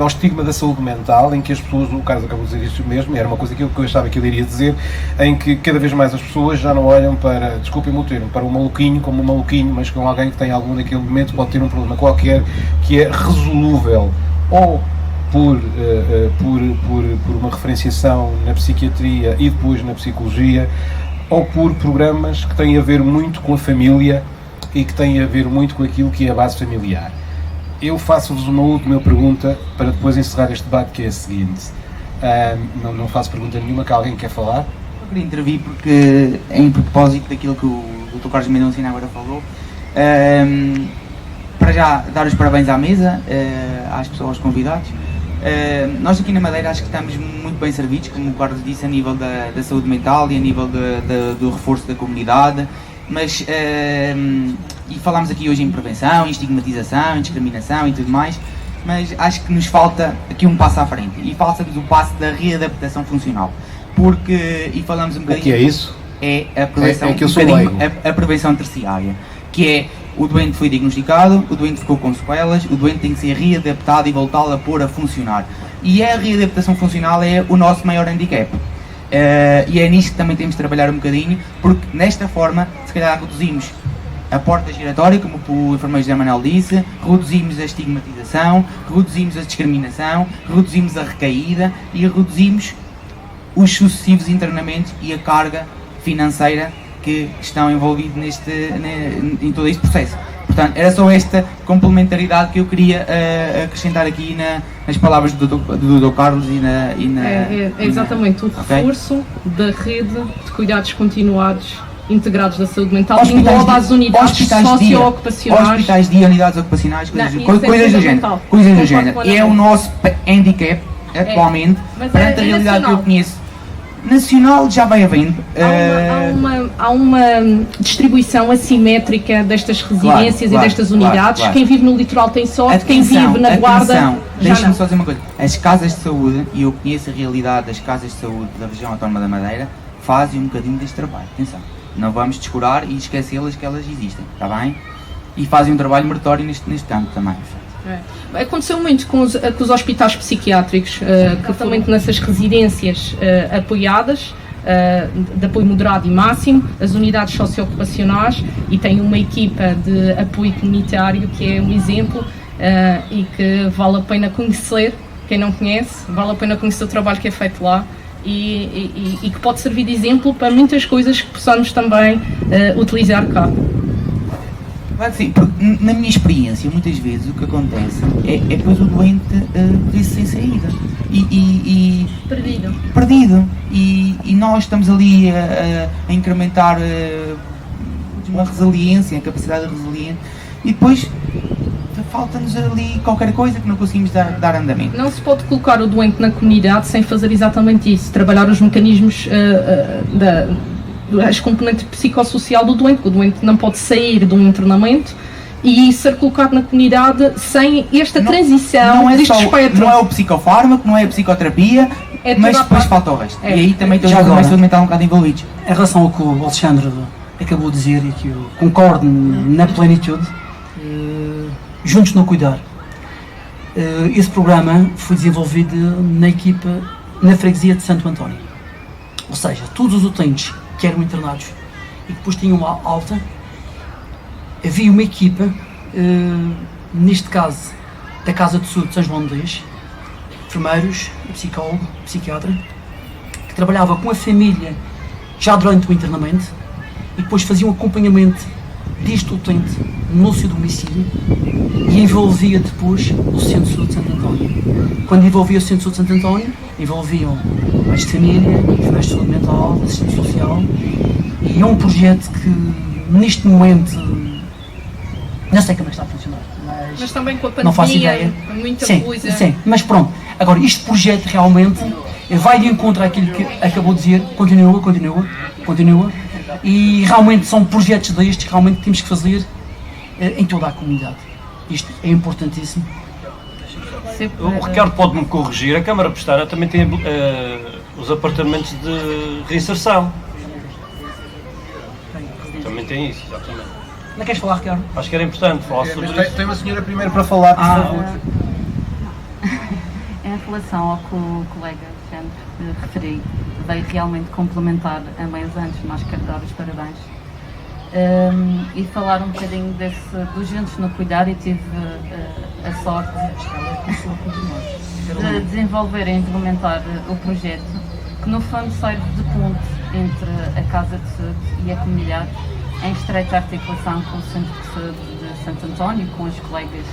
estigma da saúde mental, em que as pessoas, o Carlos acabou de dizer isso mesmo, era uma coisa que eu achava que ele iria dizer, em que cada vez mais as pessoas já não olham para, desculpem-me o termo, para o maluquinho como um maluquinho, mas com alguém que tem algum naquele momento pode ter um problema qualquer que é resolúvel ou por uma referenciação na psiquiatria e depois na psicologia, ou por programas que têm a ver muito com a família e que têm a ver muito com aquilo que é a base familiar. Eu faço-vos uma última pergunta para depois encerrar este debate, que é a seguinte. Não faço pergunta nenhuma, que alguém quer falar? queria intervir porque, em propósito daquilo que o Dr. Carlos Mendonça agora falou, para já dar os parabéns à mesa, às pessoas, aos convidados. Nós aqui na Madeira acho que estamos muito bem servidos, como o Carlos disse, a nível da saúde mental e a nível do reforço da comunidade, mas, e falámos aqui hoje em prevenção, em estigmatização, em discriminação e tudo mais, mas acho que nos falta aqui um passo à frente, e falta-nos o passo da readaptação funcional, porque, e falamos um bocadinho... O que é isso? É a prevenção, que eu sou leigo. a prevenção terciária, que é o doente foi diagnosticado, o doente ficou com sequelas, o doente tem que ser readaptado e voltá-lo a pôr a funcionar. E a readaptação funcional é o nosso maior handicap. E é nisto que também temos de trabalhar um bocadinho, porque nesta forma, se calhar reduzimos a porta giratória, como o enfermeiro José Manuel disse, reduzimos a estigmatização, reduzimos a discriminação, reduzimos a recaída e reduzimos os sucessivos internamentos e a carga financeira que estão envolvidos em todo este processo. Portanto, era só esta complementaridade que eu queria acrescentar aqui nas palavras do Dr. Carlos É exatamente o reforço da rede de cuidados continuados integrados da saúde mental, que engloba as unidades socio-ocupacionais. Hospitais de unidades ocupacionais, coisas do género. E é o nosso handicap atualmente, perante a realidade que eu conheço. Nacional já vai havendo. Há uma distribuição assimétrica destas residências e destas unidades. Quem vive no litoral tem sorte, quem vive na Guarda. Deixa-me só dizer uma coisa. As casas de saúde, e eu conheço a realidade das casas de saúde da região autónoma da Madeira, fazem um bocadinho deste trabalho. Atenção, não vamos descurar e esquecê-las que elas existem, está bem? E fazem um trabalho meritório neste campo também. Aconteceu muito com os hospitais psiquiátricos, que também nessas residências apoiadas, de apoio moderado e máximo, as unidades socioocupacionais, e tem uma equipa de apoio comunitário que é um exemplo e que vale a pena conhecer. Quem não conhece, vale a pena conhecer o trabalho que é feito lá e que pode servir de exemplo para muitas coisas que possamos também utilizar cá. Claro que sim, porque na minha experiência, muitas vezes o que acontece é depois o doente vê-se sem saída perdido. E nós estamos ali a incrementar uma resiliência, a capacidade de resiliência, e depois falta-nos ali qualquer coisa que não conseguimos dar andamento. Não se pode colocar o doente na comunidade sem fazer exatamente isso, trabalhar os mecanismos as componentes psicossocial do doente, porque o doente não pode sair de um internamento e ser colocado na comunidade sem esta transição deste espectro. Não é o psicofármaco, não é a psicoterapia, mas depois falta o resto. E aí também estão os mais saúde mental um bocado envolvidos. Em relação ao que o Alexandre acabou de dizer e que eu concordo na plenitude, Juntos no Cuidar. Esse programa foi desenvolvido na equipa, na freguesia de Santo António. Ou seja, todos os utentes que eram internados e que depois tinham uma alta, havia uma equipa, neste caso da Casa de Saúde de São João de Deus, enfermeiros, psicólogo, psiquiatra, que trabalhava com a família já durante o internamento e depois fazia um acompanhamento deste utente no seu domicílio e envolvia depois o Centro de Saúde de Santo António. Quando envolvia o Centro de Saúde de Santo António, envolviam mais de família, enfermeiros de saúde mental, assistente social, e é um projeto que neste momento não sei como é que está a funcionar, mas também com a pandemia, não faço ideia. Muita coisa. Sim, mas pronto, agora este projeto realmente vai de encontro àquilo que acabou de dizer, continua, e realmente são projetos destes que realmente temos que fazer em toda a comunidade. Isto é importantíssimo. O Ricardo pode-me corrigir, a Câmara Prestária também tem os apartamentos de reinserção. Também tem isso, exatamente. Não queres falar, Ricardo? Acho que era importante falar sobre isso. Tem uma senhora primeiro para falar, por favor. Em relação ao que o colega Alexandre referiu, veio realmente complementar a meios antes, nós quero dar os parabéns. E falar um bocadinho dos Juntos no Cuidar, e tive a sorte de desenvolver e implementar o projeto, que no fundo serve de ponte entre a Casa de Saúde e a comunidade, em estreita articulação com o Centro de Saúde de Santo António, com os colegas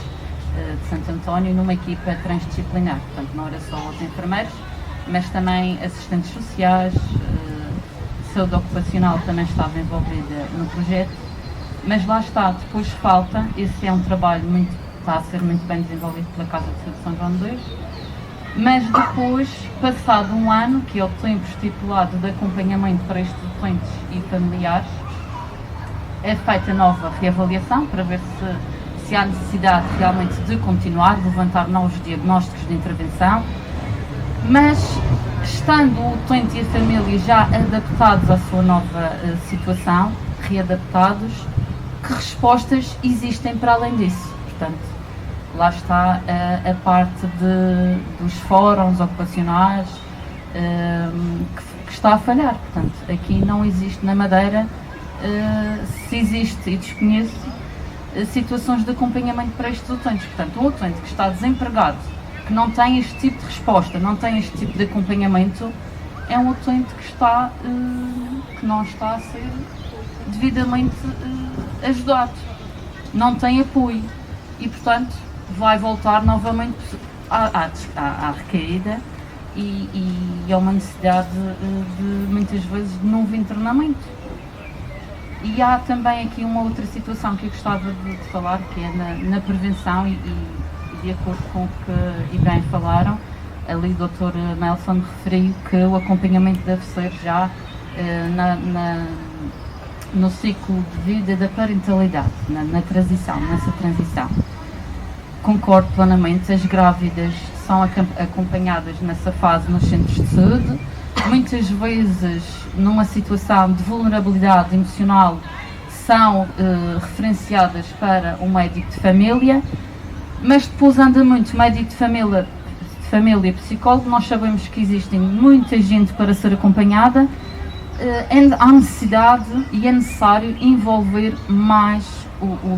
de Santo António, numa equipa transdisciplinar. Portanto, não era só os enfermeiros, mas também assistentes sociais, saúde ocupacional também estava envolvida no projeto, mas lá está, depois falta, esse é um trabalho está a ser muito bem desenvolvido pela Casa de Saúde de São João de Deus, mas depois, passado um ano, que é o tempo estipulado de acompanhamento para estes doentes e familiares, é feita nova reavaliação para ver se há necessidade realmente de continuar, de levantar novos diagnósticos de intervenção, mas estando o doente e a família já adaptados à sua nova situação, readaptados, que respostas existem para além disso? Portanto, lá está a parte dos fóruns ocupacionais que está a falhar. Portanto, aqui não existe na Madeira, se existe e desconheço, situações de acompanhamento para estes utentes. Portanto, um utente que está desempregado, que não tem este tipo de resposta, não tem este tipo de acompanhamento, é um utente que não está a ser devidamente ajudado, não tem apoio e, portanto, vai voltar novamente à recaída e a uma necessidade de muitas vezes de novo internamento. E há também aqui uma outra situação que eu gostava de falar, que é na prevenção e de acordo com o que bem falaram, ali o Dr. Nelson referiu que o acompanhamento deve ser já no ciclo de vida da parentalidade, nessa transição. Concordo plenamente, as grávidas são acompanhadas nessa fase nos centros de saúde, muitas vezes numa situação de vulnerabilidade emocional são referenciadas para um médico de família, mas depois anda muito médico de família e psicólogo. Nós sabemos que existem muita gente para ser acompanhada, há necessidade e é necessário envolver mais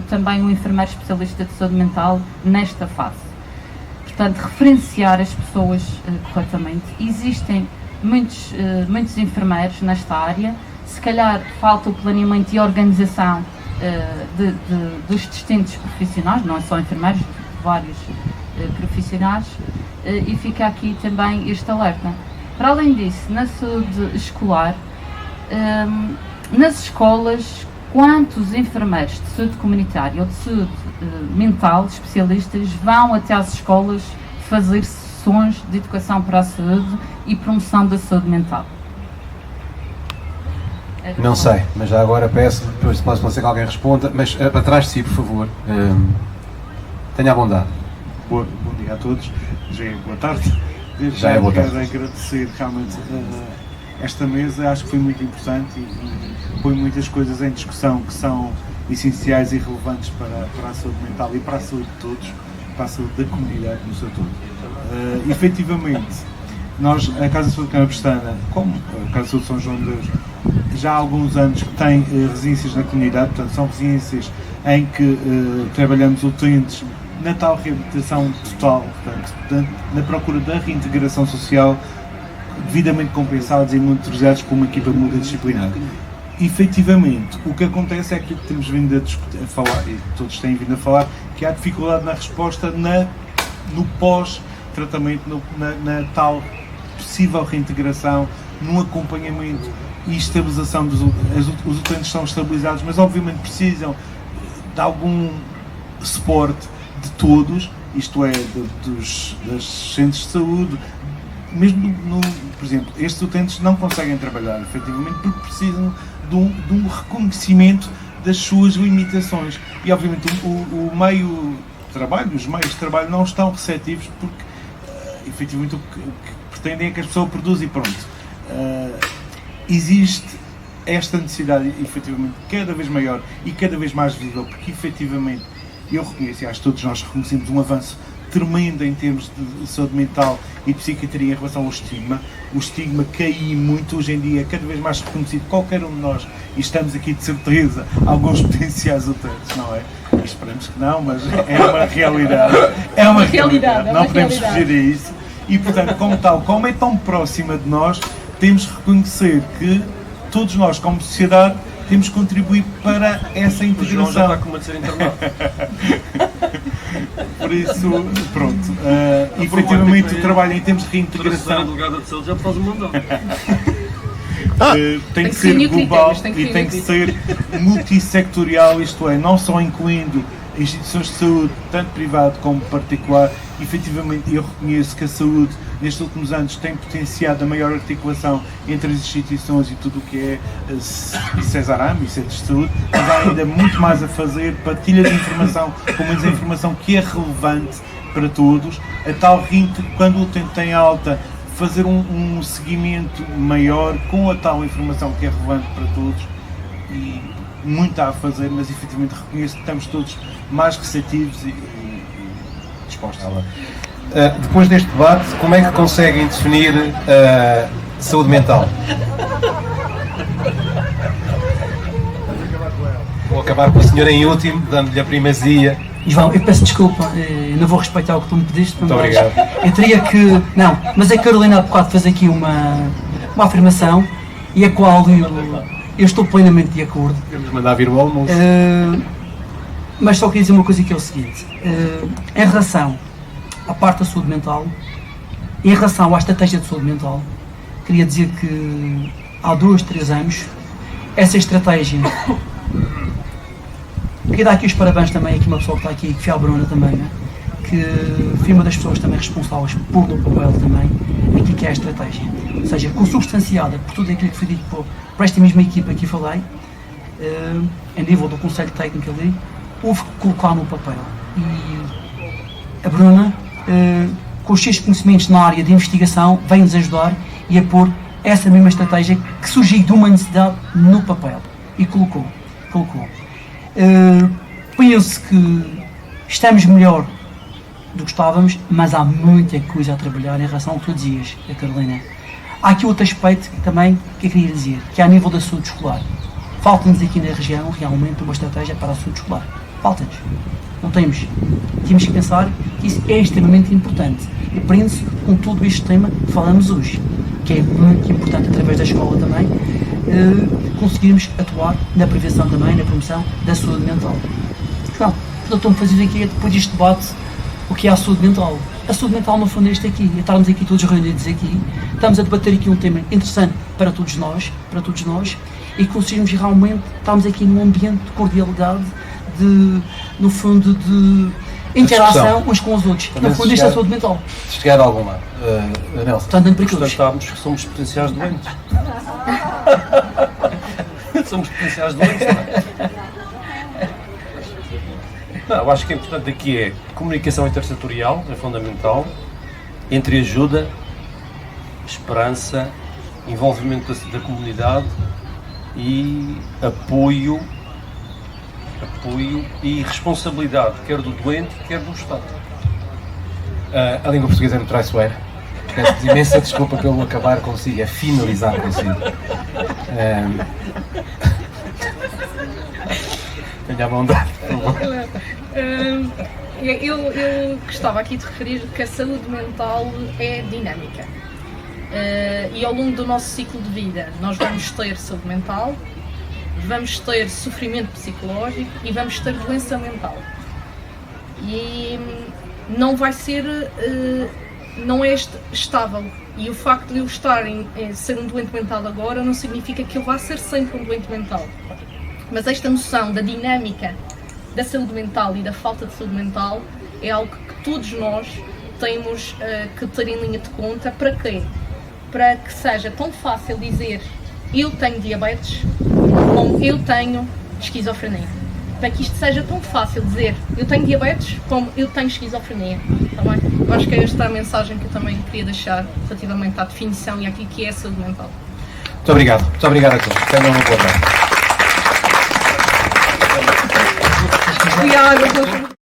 também o enfermeiro especialista de saúde mental nesta fase. Portanto, referenciar as pessoas corretamente. Existem muitos enfermeiros nesta área, se calhar falta o planeamento e a organização dos distintos profissionais, não é só enfermeiros, vários profissionais, e fica aqui também este alerta. Para além disso, na saúde escolar, nas escolas, quantos enfermeiros de saúde comunitária ou de saúde mental, especialistas, vão até às escolas fazer sessões de educação para a saúde e promoção da saúde mental? Não sei, mas já agora peço, depois pode ser que alguém responda, mas atrás de si, por favor, tenha a bondade. Bom dia a todos, já é boa tarde. Já é boa tarde. Quero agradecer realmente esta mesa, acho que foi muito importante e põe muitas coisas em discussão que são essenciais e relevantes para a saúde mental e para a saúde de todos, para a saúde da comunidade no seu todo. Efetivamente, nós, a Casa de Saúde Canapestana, como a Casa de Saúde São João de Deus, já há alguns anos que tem residências na comunidade, portanto são residências em que trabalhamos utentes na tal reabilitação total, portanto, na procura da reintegração social, devidamente compensados e monitorizados por uma equipa multidisciplinar. Efetivamente, o que acontece é aquilo que temos vindo a falar, e todos têm vindo a falar, que há dificuldade na resposta no pós-tratamento, na tal possível reintegração, no acompanhamento e estabilização os utentes são estabilizados, mas obviamente precisam de algum suporte de todos, isto é, dos centros de saúde, mesmo por exemplo, estes utentes não conseguem trabalhar efetivamente porque precisam de um reconhecimento das suas limitações e obviamente o meio de trabalho, os meios de trabalho não estão receptivos porque efetivamente o que pretendem é que as pessoas produzam e pronto. Existe esta necessidade efetivamente cada vez maior e cada vez mais visível porque efetivamente eu reconheço, e acho que todos nós reconhecemos um avanço tremendo em termos de saúde mental e psiquiatria em relação ao estigma. O estigma caiu muito, hoje em dia é cada vez mais reconhecido qualquer um de nós e estamos aqui de certeza alguns potenciais utentes, não é? Esperamos que não, mas é uma realidade. É uma realidade, não podemos fugir a isso. E portanto, como tal, como é tão próxima de nós, temos que reconhecer que todos nós, como sociedade, temos que contribuir para essa integração. O João já está com uma de ser internado. Por isso, pronto. Efetivamente, o trabalho em termos de reintegração. A delegada de saúde já faz um mandão. tem que ser global e tem que ser multissectorial, isto é, não só incluindo instituições de saúde, tanto privado como particular. Efetivamente, eu reconheço que a saúde, nestes últimos anos, tem potenciado a maior articulação entre as instituições e tudo o que é CESARAM e centros de saúde, mas há ainda muito mais a fazer, partilha de informação, pelo menos a informação que é relevante para todos, a tal rinque, quando o utente tem alta, fazer um seguimento maior com a tal informação que é relevante para todos. E muito há a fazer, mas efetivamente reconheço que estamos todos mais receptivos e dispostos. Depois deste debate, como é que conseguem definir saúde mental? Vou acabar com a senhora em último, dando-lhe a primazia. João, eu peço desculpa, não vou respeitar o que tu me pediste. Muito obrigado. Eu teria que... Não, mas a Carolina há bocado fez aqui uma afirmação e a qual eu estou plenamente de acordo. Vamos mandar vir o almoço. Mas só queria dizer uma coisa que é o seguinte. Em relação à parte da saúde mental, em relação à estratégia de saúde mental, queria dizer que há 2, 3 anos, essa estratégia... Queria dar aqui os parabéns também aqui uma pessoa que está aqui, que foi a Bruna também, né? Que foi uma das pessoas também responsáveis por no papel também, aqui que é a estratégia. Ou seja, consubstanciada por tudo aquilo que foi dito por esta mesma equipa que falei, a nível do Conselho Técnico ali, houve que colocar no papel. E a Bruna, com os seus conhecimentos na área de investigação, vem-nos ajudar e a pôr essa mesma estratégia que surgiu de uma necessidade no papel. E colocou. Penso que estamos melhor do que estávamos, mas há muita coisa a trabalhar em relação ao que tu dizias, Carolina. Há aqui outro aspecto também que eu queria dizer, que é a nível da saúde escolar. Falta-nos aqui na região realmente uma estratégia para a saúde escolar. Falta-nos. Não temos. Temos que pensar que isso é extremamente importante. E prende-se com todo este tema que falamos hoje, que é muito importante através da escola também, conseguirmos atuar na prevenção também, na promoção da saúde mental. João, estou-me a fazer aqui, depois deste debate, o que é a saúde mental. A saúde mental, no fundo, é isto aqui. Estarmos aqui todos reunidos aqui, estamos a debater aqui um tema interessante para todos nós, e conseguirmos realmente, estamos aqui num ambiente de cordialidade, no fundo, de interação uns com os outros. No fundo, isto é a saúde mental. Se chegar a alguma, Nelson. Constatamos que somos potenciais doentes. Somos potenciais doentes, não é? Não, eu acho que é importante aqui é comunicação intersetorial, é fundamental, entre ajuda, esperança, envolvimento da comunidade e apoio e responsabilidade, quer do doente, quer do Estado. A língua portuguesa é muito traiçoeira. Peço imensa desculpa pelo acabar consigo, finalizar consigo. Tenha a bondade, por favor. Eu gostava aqui de referir que a saúde mental é dinâmica. E ao longo do nosso ciclo de vida nós vamos ter saúde mental, vamos ter sofrimento psicológico e vamos ter doença mental. E não vai ser, não é estável. E o facto de eu ser um doente mental agora não significa que eu vá ser sempre um doente mental. Mas esta noção da dinâmica da saúde mental e da falta de saúde mental é algo que todos nós temos que ter em linha de conta. Para quê? Para que seja tão fácil dizer eu tenho diabetes como eu tenho esquizofrenia. Para que isto seja tão fácil dizer eu tenho diabetes como eu tenho esquizofrenia. Tá bem? Eu acho que é esta a mensagem que eu também queria deixar relativamente à definição e àquilo que é a saúde mental. Muito obrigado a todos. Tenham uma boa tarde. Obrigada.